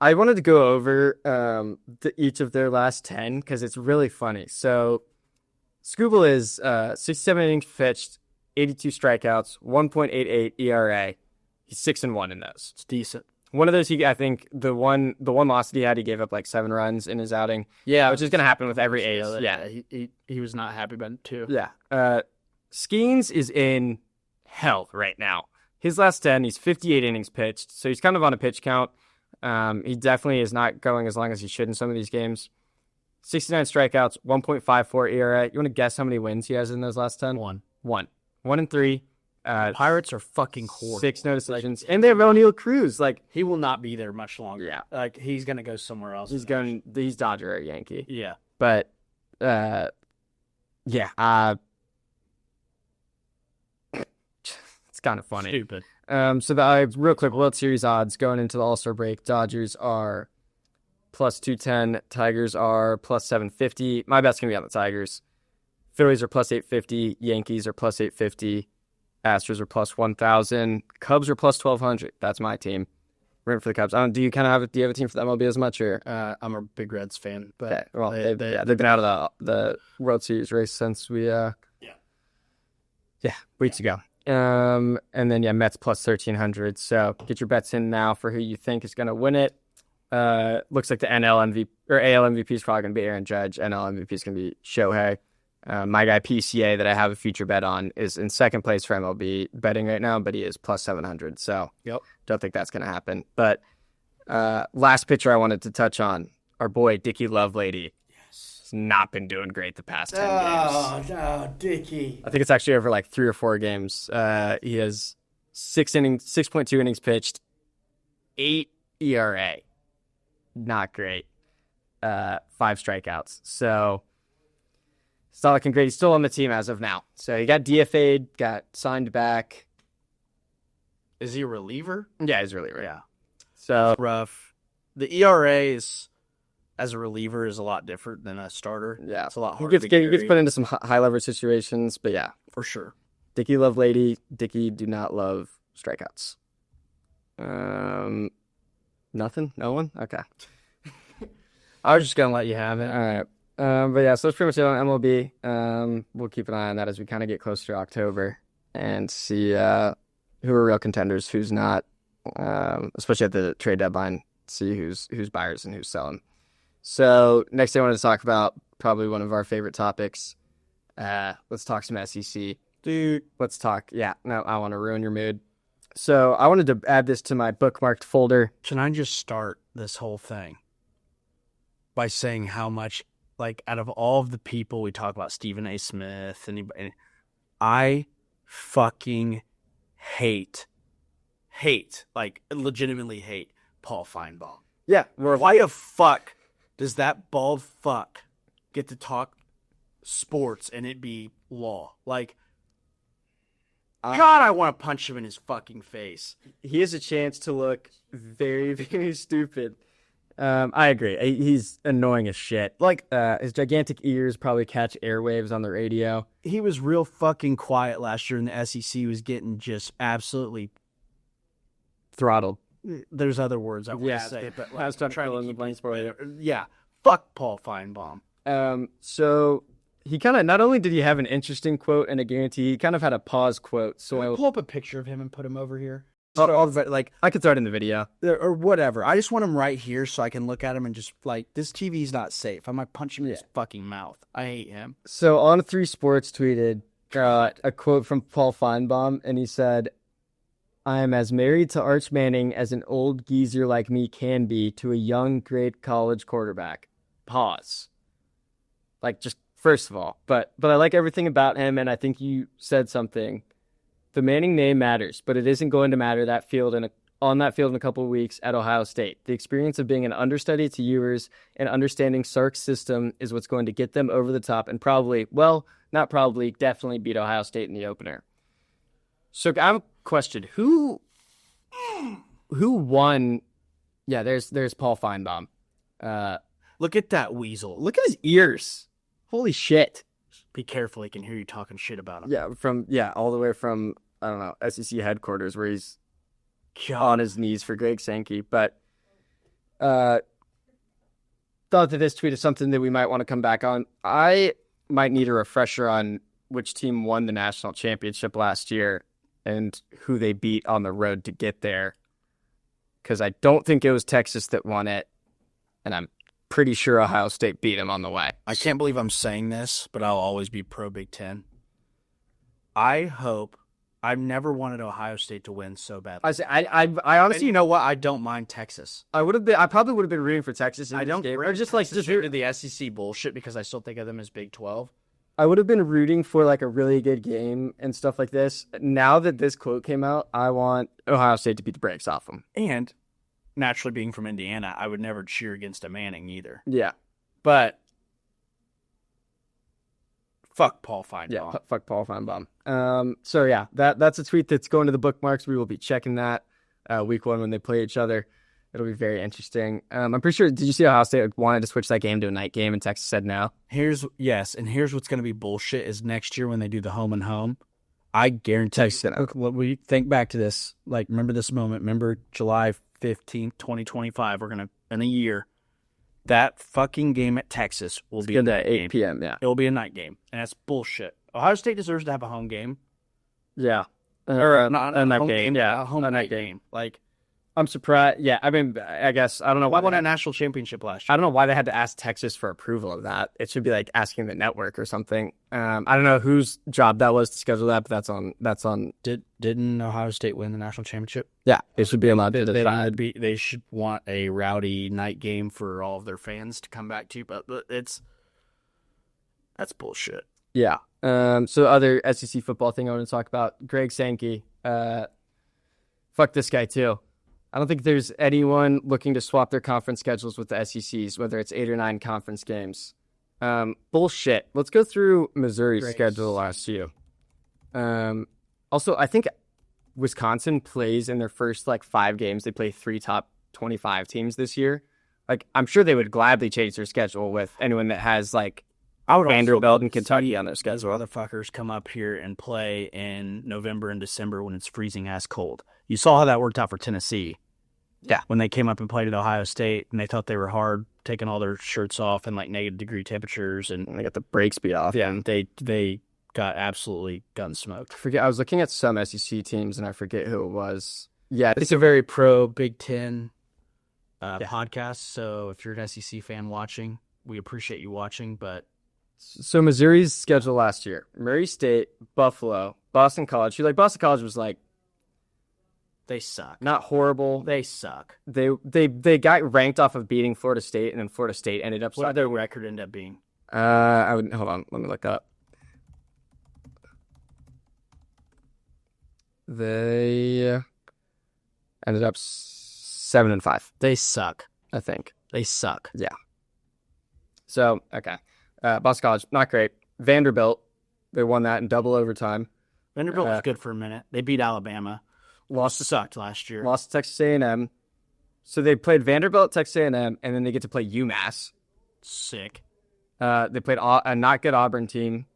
I wanted to go over each of their last 10 because it's really funny. So Skubal is 67 innings pitched, 82 strikeouts, 1.88 ERA. He's 6-1 in those. It's decent. One of those, I think the one loss that he had, he gave up 7 runs in his outing. Yeah, which is going to happen with every ace. Yeah, he was not happy about it too. Yeah. Skeens is in hell right now. His last 10, he's 58 innings pitched, so he's kind of on a pitch count. He definitely is not going as long as he should in some of these games. 69 strikeouts, 1.54 ERA. You want to guess how many wins he has in those last 10? 1. 1-3. Pirates are fucking horrible. 6 no decisions. And they have O'Neal Cruz. He will not be there much longer. Yeah. He's going to go somewhere else. He's Dodger or Yankee. Yeah. But, yeah. It's kind of funny. Stupid. So the real quick World Series odds going into the All-Star break, Dodgers are plus 210, Tigers are plus 750. My bet's going to be on the Tigers. Phillies are plus 850, Yankees are plus 850, Astros are plus 1,000, Cubs are plus 1,200. That's my team. Rooting for the Cubs. Do you have a team for the MLB as much? Or I'm a big Reds fan, but they've been out of the World Series race since weeks ago. And then Mets plus 1,300. So get your bets in now for who you think is going to win it. Looks like the NL MVP or AL MVP is probably going to be Aaron Judge. NL MVP is going to be Shohei. My guy PCA that I have a future bet on is in second place for MLB betting right now, but he is plus 700. So don't think that's going to happen. But last pitcher I wanted to touch on, our boy Dickie Lovelady. Has not been doing great the past 10 games. Oh, no, Dickie. I think it's actually over 3 or 4 games. He has 6.2 innings pitched, 8 ERA. Not great. 5 strikeouts. So it's not looking great. He's still on the team as of now. So he got DFA'd, got signed back. Is he a reliever? Yeah, he's a reliever. Yeah. So rough. The ERA as a reliever is a lot different than a starter. Yeah. It's a lot harder. He gets put into some high leverage situations, but yeah. For sure. Dickie Lovelady. Dickie do not love strikeouts. Nothing? No one? Okay. I was just gonna let you have it. All right. But yeah, so that's pretty much it on MLB. We'll keep an eye on that as we kind of get closer to October and see who are real contenders, who's not, especially at the trade deadline, see who's buyers and who's selling. So next thing I wanted to talk about, probably one of our favorite topics. Let's talk some SEC. Dude. Let's talk. Yeah, no, I want to ruin your mood. So I wanted to add this to my bookmarked folder. Can I just start this whole thing by saying how much, like, out of all of the people we talk about, Stephen A. Smith, and I fucking hate, like, legitimately hate Paul Finebaum. Yeah, Why the fuck does that bald fuck get to talk sports and it be law? Like, God, I want to punch him in his fucking face. he has a chance to look very, very stupid. I agree. He's annoying as shit. Like, his gigantic ears probably catch airwaves on the radio. He was real fucking quiet last year, and the SEC was getting just absolutely. Throttled. There's other words I want Yeah, to say, but I was trying to trying fill to in the keep blanks it- for you. Yeah, fuck Paul Finebaum. So he kind of, not only did he have an interesting quote and a guarantee, he kind of had a pause quote. So Can I pull up a picture of him and put him over here? like, I could throw it in the video. Or whatever. I just want him right here so I can look at him and just, like, this TV's not safe. I might punch him in his fucking mouth. I hate him. So On 3 Sports tweeted a quote from Paul Finebaum, and he said, "I am as married to Arch Manning as an old geezer like me can be to a young, great college quarterback." Pause. Like, just first of all, but I like everything about him, and I think you said something. The Manning name matters, but it isn't going to matter on that field in a couple of weeks at Ohio State. The experience of being an understudy to Ewers and understanding Sark's system is what's going to get them over the top and definitely beat Ohio State in the opener. So I have a question. Who won? Yeah, there's Paul Finebaum. Look at that weasel. Look at his ears. Holy shit. Be careful, he can hear you talking shit about him. Yeah, all the way from, I don't know, SEC headquarters where he's God. on his knees for Greg Sankey. But thought that this tweet is something that we might want to come back on. I might need a refresher on which team won the national championship last year and who they beat on the road to get there. Because I don't think it was Texas that won it, and I'm pretty sure Ohio State beat him on the way. I can't believe I'm saying this, but I'll always be pro Big Ten. I've never wanted Ohio State to win so badly. I honestly, And you know what? I don't mind Texas. I probably would have been rooting for Texas. I don't game. bring Or just to the SEC bullshit because I still think of them as Big 12. I would have been rooting for like a really good game and stuff like this. Now that this quote came out, I want Ohio State to beat the brakes off them. And naturally, being from Indiana, I would never cheer against a Manning either. Yeah, But fuck Paul Finebaum. yeah, fuck Paul Finebaum. So yeah, that's a tweet that's going to the bookmarks. We will be checking that week one when they play each other. It'll be very interesting. I'm pretty sure. Did you see Ohio State wanted to switch that game to a night game, and Texas said no? Here's what's going to be bullshit is next year when they do the home and home, I guarantee we think back to this, like, remember this moment, remember July 15th, 2025, we're going to, in a year, that fucking game at Texas will be Good at 8 p.m., yeah. It will be a night game, and that's bullshit. Ohio State deserves to have a home game. Yeah. Or Not a a night home game. Yeah, a home a night game. Like, I'm surprised. Yeah, I mean, I guess, I don't know why why won a national championship last year? I don't know why they had to ask Texas for approval of that. It should be like asking the network or something. I don't know whose job that was to schedule that, but that's on. Didn't Ohio State win the national championship? Yeah, it should be allowed to decide. They should want a rowdy night game for all of their fans to come back to, but that's bullshit. Yeah. So other SEC football thing I want to talk about, Greg Sankey. Fuck this guy too. I don't think there's anyone looking to swap their conference schedules with the SECs, whether it's 8 or 9 conference games. Bullshit. Let's go through Missouri's schedule last year. Also, I think Wisconsin plays in their first 5 games. They play 3 top 25 teams this year. I'm sure they would gladly change their schedule with anyone that has Vanderbilt and Kentucky on their schedule. Motherfuckers come up here and play in November and December when it's freezing ass cold. You saw how that worked out for Tennessee. Yeah. When they came up and played at Ohio State, and they thought they were hard, taking all their shirts off in like -degree temperatures, and they got the brakes beat off. yeah, they got absolutely gun smoked. I was looking at some SEC teams, and I forget who it was. Yeah, It's a very pro Big Ten podcast, so if you're an SEC fan watching, we appreciate you watching, but so Missouri's schedule last year: Murray State, Buffalo, Boston College. Boston College was like they suck. not horrible. They suck. They got ranked off of beating Florida State, and then Florida State ended up. What did their record end up being? Hold on, let me look up. They ended up 7-5. They suck. I think. They suck. Yeah. So okay, Boston College not great. Vanderbilt, they won that in double overtime. Vanderbilt was good for a minute. They beat Alabama. Sucked last year. Lost to Texas A&M. So they played Vanderbilt, Texas A&M, and then they get to play UMass. Sick. They played a not good Auburn team.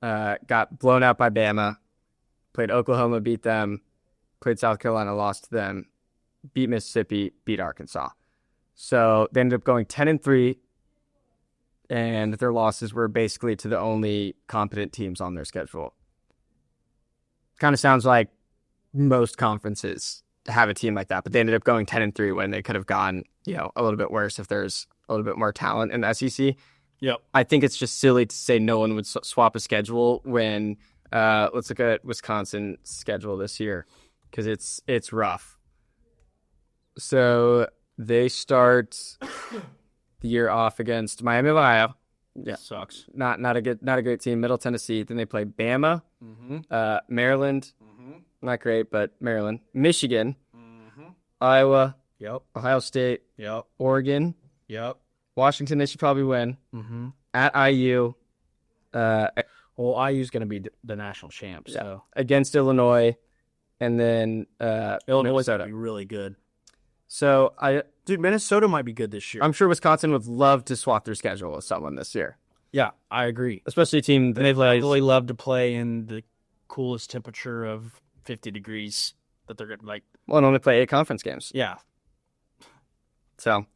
Got blown out by Bama. Played Oklahoma, beat them. Played South Carolina, lost to them. Beat Mississippi, beat Arkansas. So they ended up going 10-3, and their losses were basically to the only competent teams on their schedule. Kind of sounds like most conferences have a team like that, but they ended up going 10-3 when they could have gone, a little bit worse if there's a little bit more talent in the SEC. Yep. I think it's just silly to say no one would swap a schedule when let's look at Wisconsin's schedule this year because it's rough. So they start the year off against Miami of Ohio. Yeah, sucks. Not a great team. Middle Tennessee. Then they play Bama, Maryland. Not great, but Maryland, Michigan, Iowa, Ohio State, Oregon, Washington. They should probably win. At IU. Well, IU's going to be the national champs. So against Illinois, and then Illinois is Minnesota. going to be really good. So Minnesota might be good this year. I'm sure Wisconsin would love to swap their schedule with someone this year. Yeah, I agree. Especially a team that They've really love to play in the coolest temperature of 50 degrees that they're going to like. Well, and only play 8 conference games. Yeah. So,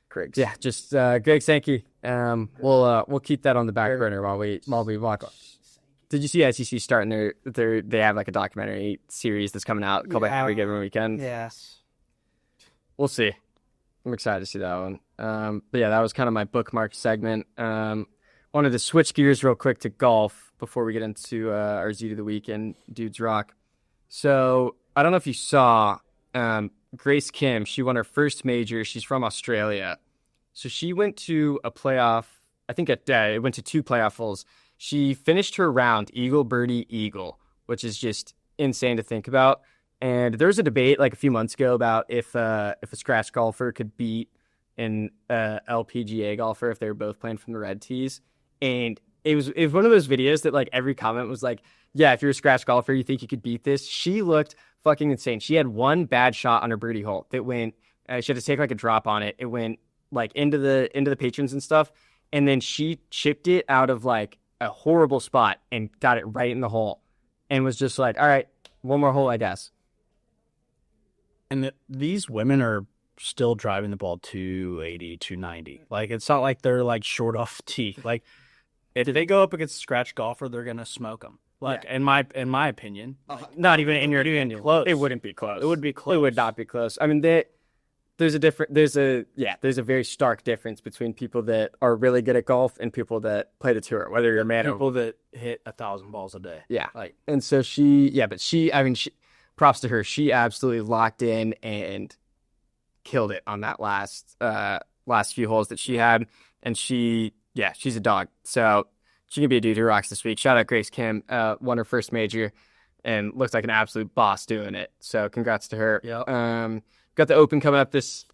Griggs. Yeah, just Greg Sankey. We'll keep that on the back burner while we watch. Did you see SEC starting they have like a documentary series that's coming out every given weekend? Yes. We'll see. I'm excited to see that one. But yeah, that was kind of my bookmark segment. Wanted to switch gears real quick to golf before we get into our Xeet of the Week and Dudes Rock. So I don't know if you saw Grace Kim. She won her first major. She's from Australia. So she went to a playoff. I think it went to 2 playoff holes. She finished her round eagle, birdie, eagle, which is just insane to think about. And there was a debate like a few months ago about if a scratch golfer could beat an LPGA golfer if they were both playing from the red tees. And it was one of those videos that like every comment was like, yeah, if you're a scratch golfer, you think you could beat this. She looked fucking insane. She had one bad shot on her birdie hole that went. She had to take like a drop on it. It went like into the patrons and stuff, and then she chipped it out of like a horrible spot and got it right in the hole, and was just like, all right, one more hole, I guess. And these women are still driving the ball 280, 290. Like, it's not like they're like short off tee. Like, if they go up against a scratch golfer, they're gonna smoke them. Like, in my opinion, Not even in your opinion. close. It wouldn't be close. It would be close. It would not be close. I mean, there's a very stark difference between people that are really good at golf and people that play the tour, whether you're a man or people that hit 1,000 balls a day. yeah. Like, And so props to her. She absolutely locked in and killed it on that last few holes that she had. And she's a dog. So she can be a dude who rocks this week. Shout out Grace Kim, won her first major and looked like an absolute boss doing it. So congrats to her. Yep. Got the Open coming up this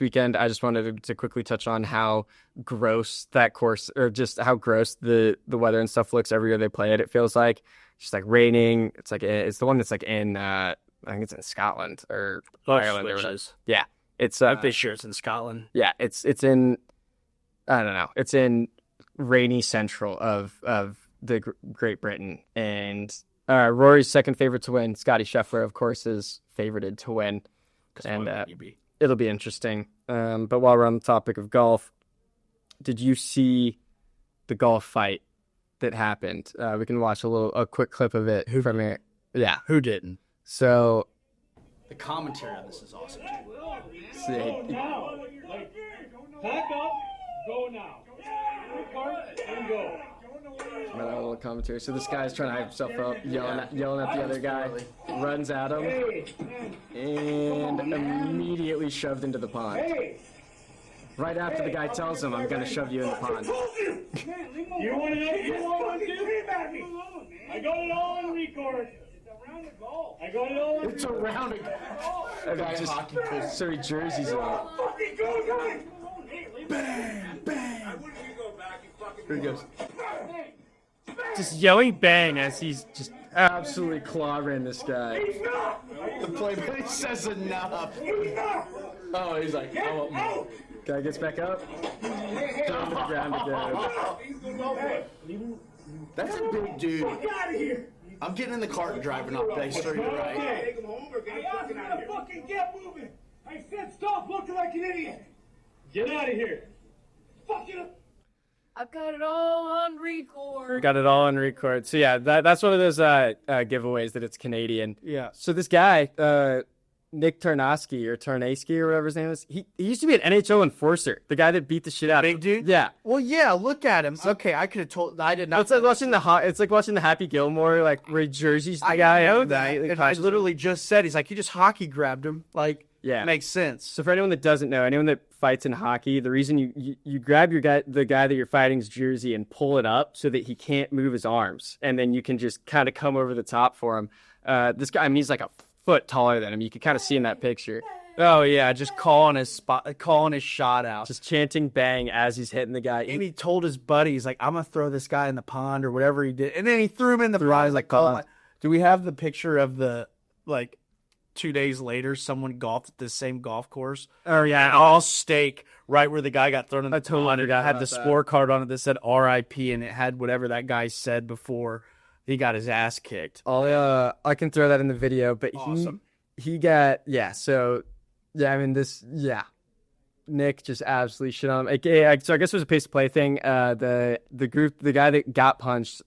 weekend. I just wanted to quickly touch on how gross that course, or just how gross the weather and stuff looks every year they play it. It feels like it's just like raining. It's like it's the one that's like in I think it's in Scotland or Ireland or whatever. Yeah, it's I'm pretty sure it's in Scotland. Yeah, it's in I don't know. It's in rainy central of the Great Britain, and Rory's second favorite to win. Scotty Scheffler, of course, is favorited to win. And it'll be interesting. But while we're on the topic of golf, did you see the golf fight that happened? We can watch a quick clip of it from here. Yeah. Who didn't? So The commentary on this is awesome, too. Pack up, go now. And go. A little commentary. So this guy's trying to hype himself up, yelling at the other guy, runs at him, and immediately shoved into the pond. Right after the guy tells him, "I'm gonna shove you in the pond." You want to know what you want to do? I got it all on record. It's a round of golf. I got it all on record. It's a round of golf. So he jerseys up. Fucking go, guys! Bang, bang. Here he goes. Just yelling bang as he's just Absolutely clobbering this guy. The play says enough. Oh, he's like, I want more. Guy gets back up. Down to the ground again. That's a big dude. I'm getting in the cart and driving up. They started right. Take him home or get him fucking out of here. Fucking get moving! I said stop looking like an idiot! Get out of here! Fucking... I've got it all on record. Got it all on record. So yeah, that's one of those giveaways that it's Canadian. Yeah. So this guy, Nick Tarnowski or Tarnowski or whatever his name is, he used to be an NHL enforcer. The guy that beat the shit out of Big dude? Yeah. Well, yeah, look at him. Okay, I could have told. I did not. It's like watching the Happy Gilmore, like where he jerseys the guy. I know that. And I literally just said, he's like, he just hockey grabbed him. Like, Yeah. makes sense. So for anyone that doesn't know, anyone that fights in hockey, the reason you grab the guy that you're fighting's jersey and pull it up so that he can't move his arms, and then you can just kind of come over the top for him. This guy, I mean, he's like a foot taller than him. You can kind of see in that picture. Oh yeah, just calling his shot out, Just chanting bang as he's hitting the guy. and he told his buddy, he's like, I'm gonna throw this guy in the pond or whatever he did, and then he threw him in the pond. He's like, oh my. Do we have the picture of the 2 days later, someone golfed at the same golf course? Oh yeah. All steak, right where the guy got thrown in the totally pond. It forgot had the about that. scorecard on it that said R.I.P. and it had whatever that guy said before he got his ass kicked. I can throw that in the video, but Awesome. he got so I mean Nick just absolutely shit on him. So I guess it was a pace to play thing. The guy that got punched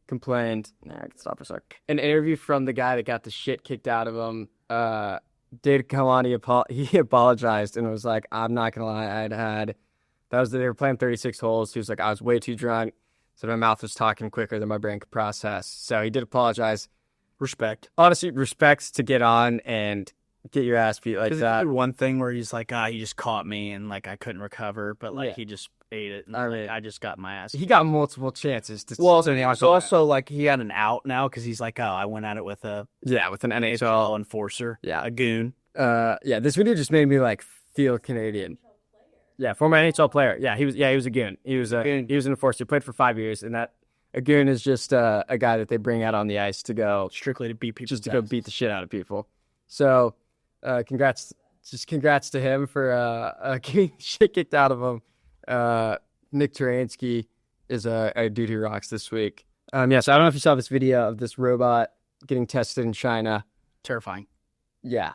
complained. Nah, I can stop for a sec. An interview from the guy that got the shit kicked out of him. Did come on, he apologized and was like, I'm not gonna lie, they were playing 36 holes. He was like, I was way too drunk, so my mouth was talking quicker than my brain could process. So he did apologize. Respect. Honestly, respects to get on and get your ass beat like that. One thing where he's like, he just caught me and I couldn't recover, but Yeah. he just ate it. And I mean, I just got my ass. He got multiple chances to also he had an out now because he's like, I went at it with a with an NHL. NHL enforcer, Yeah. a goon. This video just made me feel Canadian. Yeah, former NHL player. Yeah, he was a goon. He was an enforcer. He played for 5 years, and a goon is just a guy that they bring out on the ice to go Strictly to beat people. just to go beat the shit out of people. So, congrats to him for getting shit kicked out of him. Nick Taransky is a dude who rocks this week. So I don't know if you saw this video of this robot getting tested in China. Terrifying. Yeah,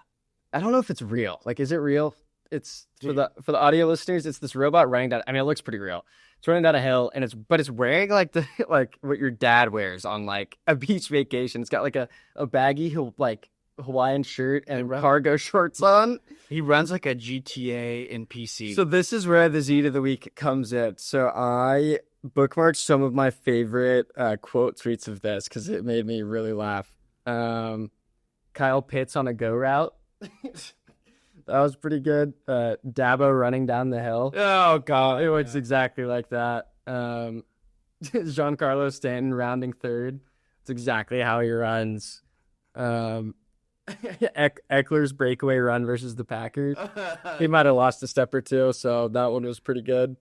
I don't know if it's real. Is it real? It's for the audio listeners. It's this robot running down. I mean, it looks pretty real. It's running down a hill, and it's wearing what your dad wears on a beach vacation. It's got a baggy Hawaiian shirt and cargo shorts on. He runs like a GTA in PC. So this is where the Xeet of the week comes in. So I bookmarked some of my favorite quote tweets of this because it made me really laugh. Kyle Pitts on a go route. That was pretty good. Dabo running down the hill. oh god, It was exactly like that. Giancarlo Stanton rounding third. It's exactly how he runs. Eckler's breakaway run versus the Packers. He might have lost a step or two, so that one was pretty good.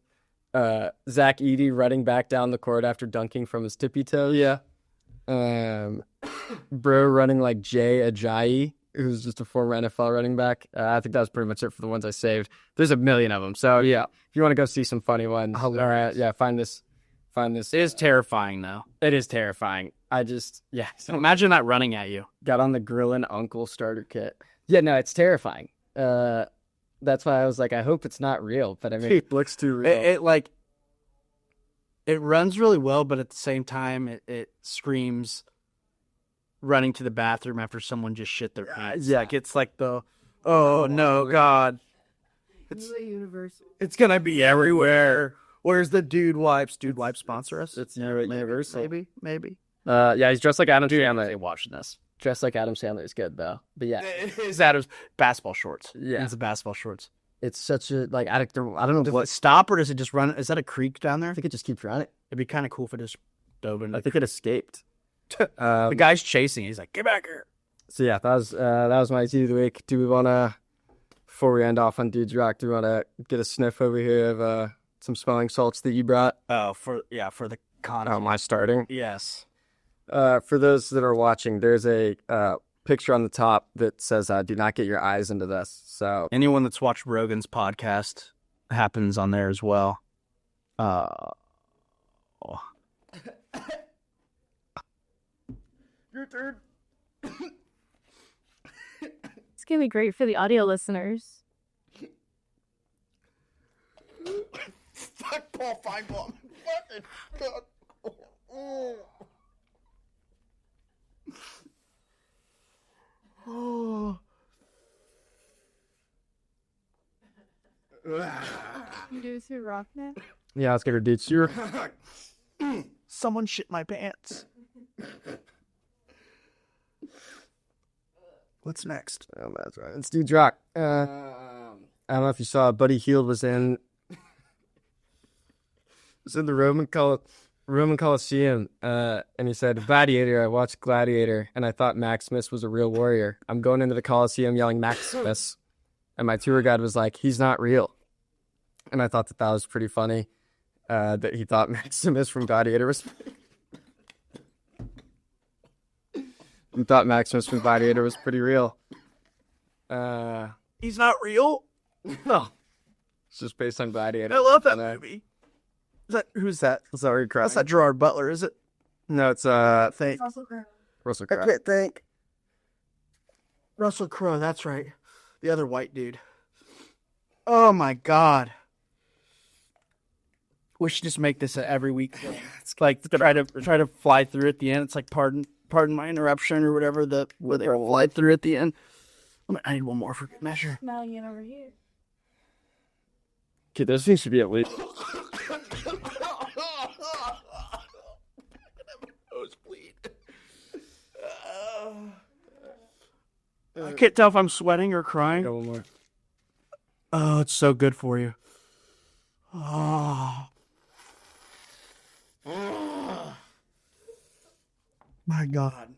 Zach Edey running back down the court after dunking from his tippy toes. Yeah. Bro running like Jay Ajayi, who's just a former NFL running back. I think that was pretty much it for the ones I saved. There's a million of them. So yeah, if you want to go see some funny ones, all right, yeah, find this. it is terrifying though. It is terrifying. So Imagine that running at you. got on the Grillin' Uncle starter kit. Yeah, no, it's terrifying. That's why I was like, I hope it's not real. But I mean, It looks too real. It runs really well, but at the same time, it screams running to the bathroom after someone just shit their pants. Yeah, it gets like oh no, God. It's going to be everywhere. Where's the Dude Wipes? Dude Wipes sponsor us? it's universal. Maybe. Yeah, he's dressed like Adam Sandler. They watching this. Dressed like Adam Sandler is good though. But yeah, It's Adam's basketball shorts. Yeah. It's the basketball shorts. it's such a like I don't know Does what. it stop or does it just run? Is that a creek down there? I think it just keeps running. It'd be kind of cool if it just dove in. I think it escaped. The guy's chasing. He's like, get back here. So yeah, that was my tea of the week. Do we want to, before we end off on Dude's Rock, do we want to get a sniff over here of some smelling salts that you brought? Oh, for the content. Am I starting? Yes. For those that are watching, there's a picture on the top that says, "Do not get your eyes into this." So Anyone that's watched Rogan's podcast happens on there as well. your turn. It's gonna be great for the audio listeners. Fuck Paul Finebaum. Fucking God. Oh. Do to rock now. Yeah, let's get her Dude's here. Someone shit my pants. What's next? Oh, that's right. It's Dude's Rock. I don't know if you saw, Buddy Hield was in the Roman Coliseum, and he said, "Gladiator, I watched Gladiator, and I thought Maximus was a real warrior. I'm going into the Coliseum yelling Maximus." And my tour guide was like, "He's not real." And I thought that was pretty funny, that he thought Maximus from Gladiator was he thought Maximus from Gladiator was pretty real. He's not real? No. It's just based on Gladiator. I love that movie. Who's that? Is that where you're crying? That's not Gerard Butler, is it? No, it's Think. Russell I Crowe. can't think. Russell Crowe, that's right. The other white dude. Oh my God. We should just make this a every week thing. It's like try to fly through at the end. It's like pardon my interruption or whatever where they fly through at the end. I need one more for good measure. Smelling over here. Okay, those things should be at least. I can't tell if I'm sweating or crying. Go one more. Oh, it's so good for you. Oh. My God.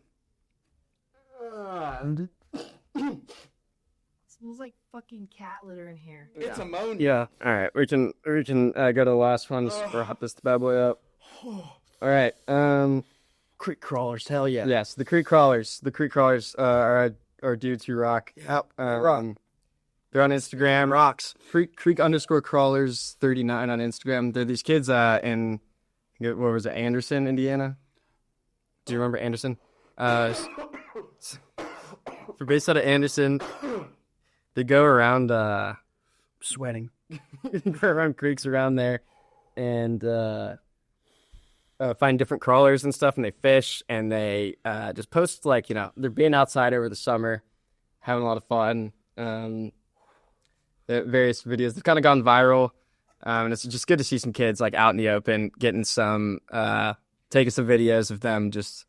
Smells like fucking cat litter in here. It's ammonia. All right, we can go to the last one to wrap this bad boy up. All right. Creek crawlers, hell yeah. Yes, the Creek Crawlers. The Creek Crawlers are Dudes Who Rock. Yep. They're on Instagram. Rocks. Creek_crawlers 39 on Instagram. They're these kids in what was it, Anderson, Indiana? Do you remember Anderson? They're based out of Anderson. They go around Sweating. go around creeks around there and find different crawlers and stuff, and they fish, and they just post, like, they're being outside over the summer, having a lot of fun. Various videos. They've kind of gone viral, and it's just good to see some kids, like, out in the open, getting some, taking some videos of them just,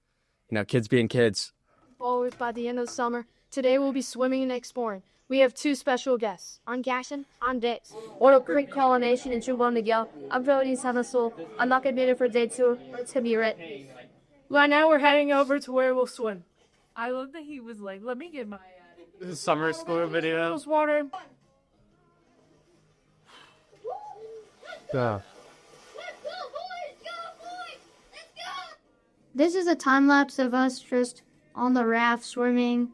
kids being kids. Always by the end of the summer. Today we'll be swimming and exploring. We have two special guests. I'm Gaston. I'm Dex. What a great coronation and true to go. I'm Brody Sanasul. I'm not admitted for day 2. It's gonna be red. Right now we're heading over to where we'll swim. I love that he was like, let me get my Summer school videos. water. Yeah. This is a time lapse of us just on the raft swimming.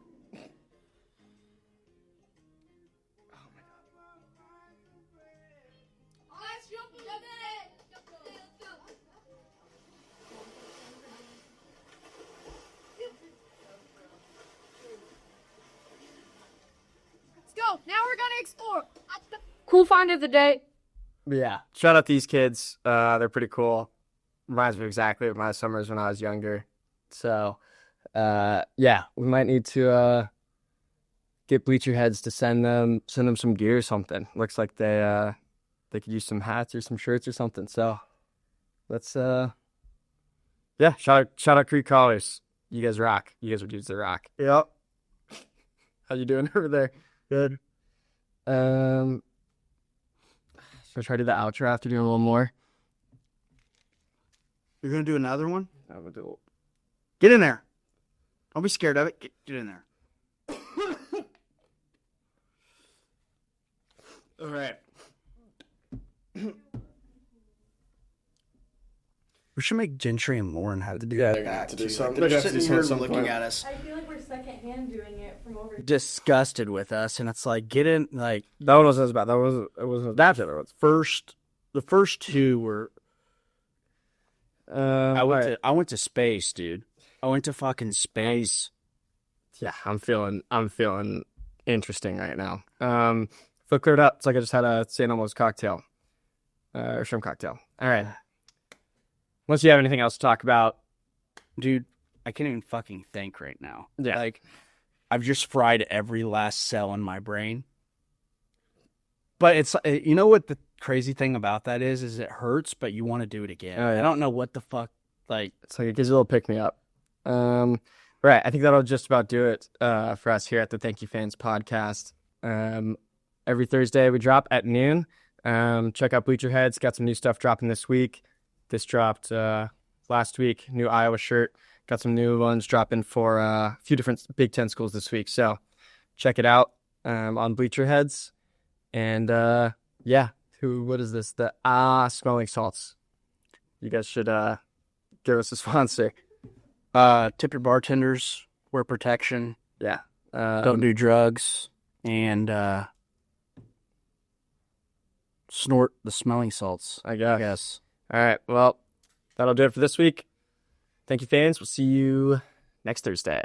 we're gonna explore. Cool find of the day. Yeah. Shout out these kids. They're pretty cool. Reminds me exactly of my summers when I was younger. So, yeah, we might need to get Bleacher Heads to send them some gear or something. Looks like they could use some hats or some shirts or something. So let's yeah, shout out Creek Collars. You guys rock. You guys are dudes that rock. Yep. How you doing over there? Good. Should I try to do the outro after doing a little more? You're gonna do another one? I would do. Get in there. Don't be scared of it. Get in there. All right. We should make Gentry and Lauren have to do Yeah, that. they're gonna have to do too. something. They're They're gonna have to sitting do here something looking at at us, I feel like we're secondhand doing it from over here. disgusted with us, and it's like, get in. Like That one wasn't as bad. It wasn't that's the other ones. the first two were. I Alright. went to space, dude. I went to fucking space. Yeah, I'm feeling interesting right now. Feel cleared up. It's like I just had a St. Elmo's cocktail, or shrimp cocktail. All right. Unless you have anything else to talk about, Dude, I can't even fucking think right now. Yeah. Like, I've just fried every last cell in my brain. But it's, you know what the crazy thing about that is it hurts, but you want to do it again. Oh, yeah. I don't know what the fuck, like, it's like it gives you a little pick me up. Right. I think that'll just about do it for us here at the Thank You Fans podcast. Every Thursday we drop at noon. Check out Bleacher Heads. Got some new stuff dropping this week. This dropped last week. New Iowa shirt. Got some new ones dropping for a few different Big Ten schools this week. So check it out on Bleacher Heads. And yeah, what is this? The Smelling Salts. You guys should give us a sponsor. tip your bartenders, wear protection, Yeah. don't do drugs, and snort the smelling salts, I I guess. guess. All right. Well, that'll do it for this week. Thank you, fans. We'll see you next Thursday.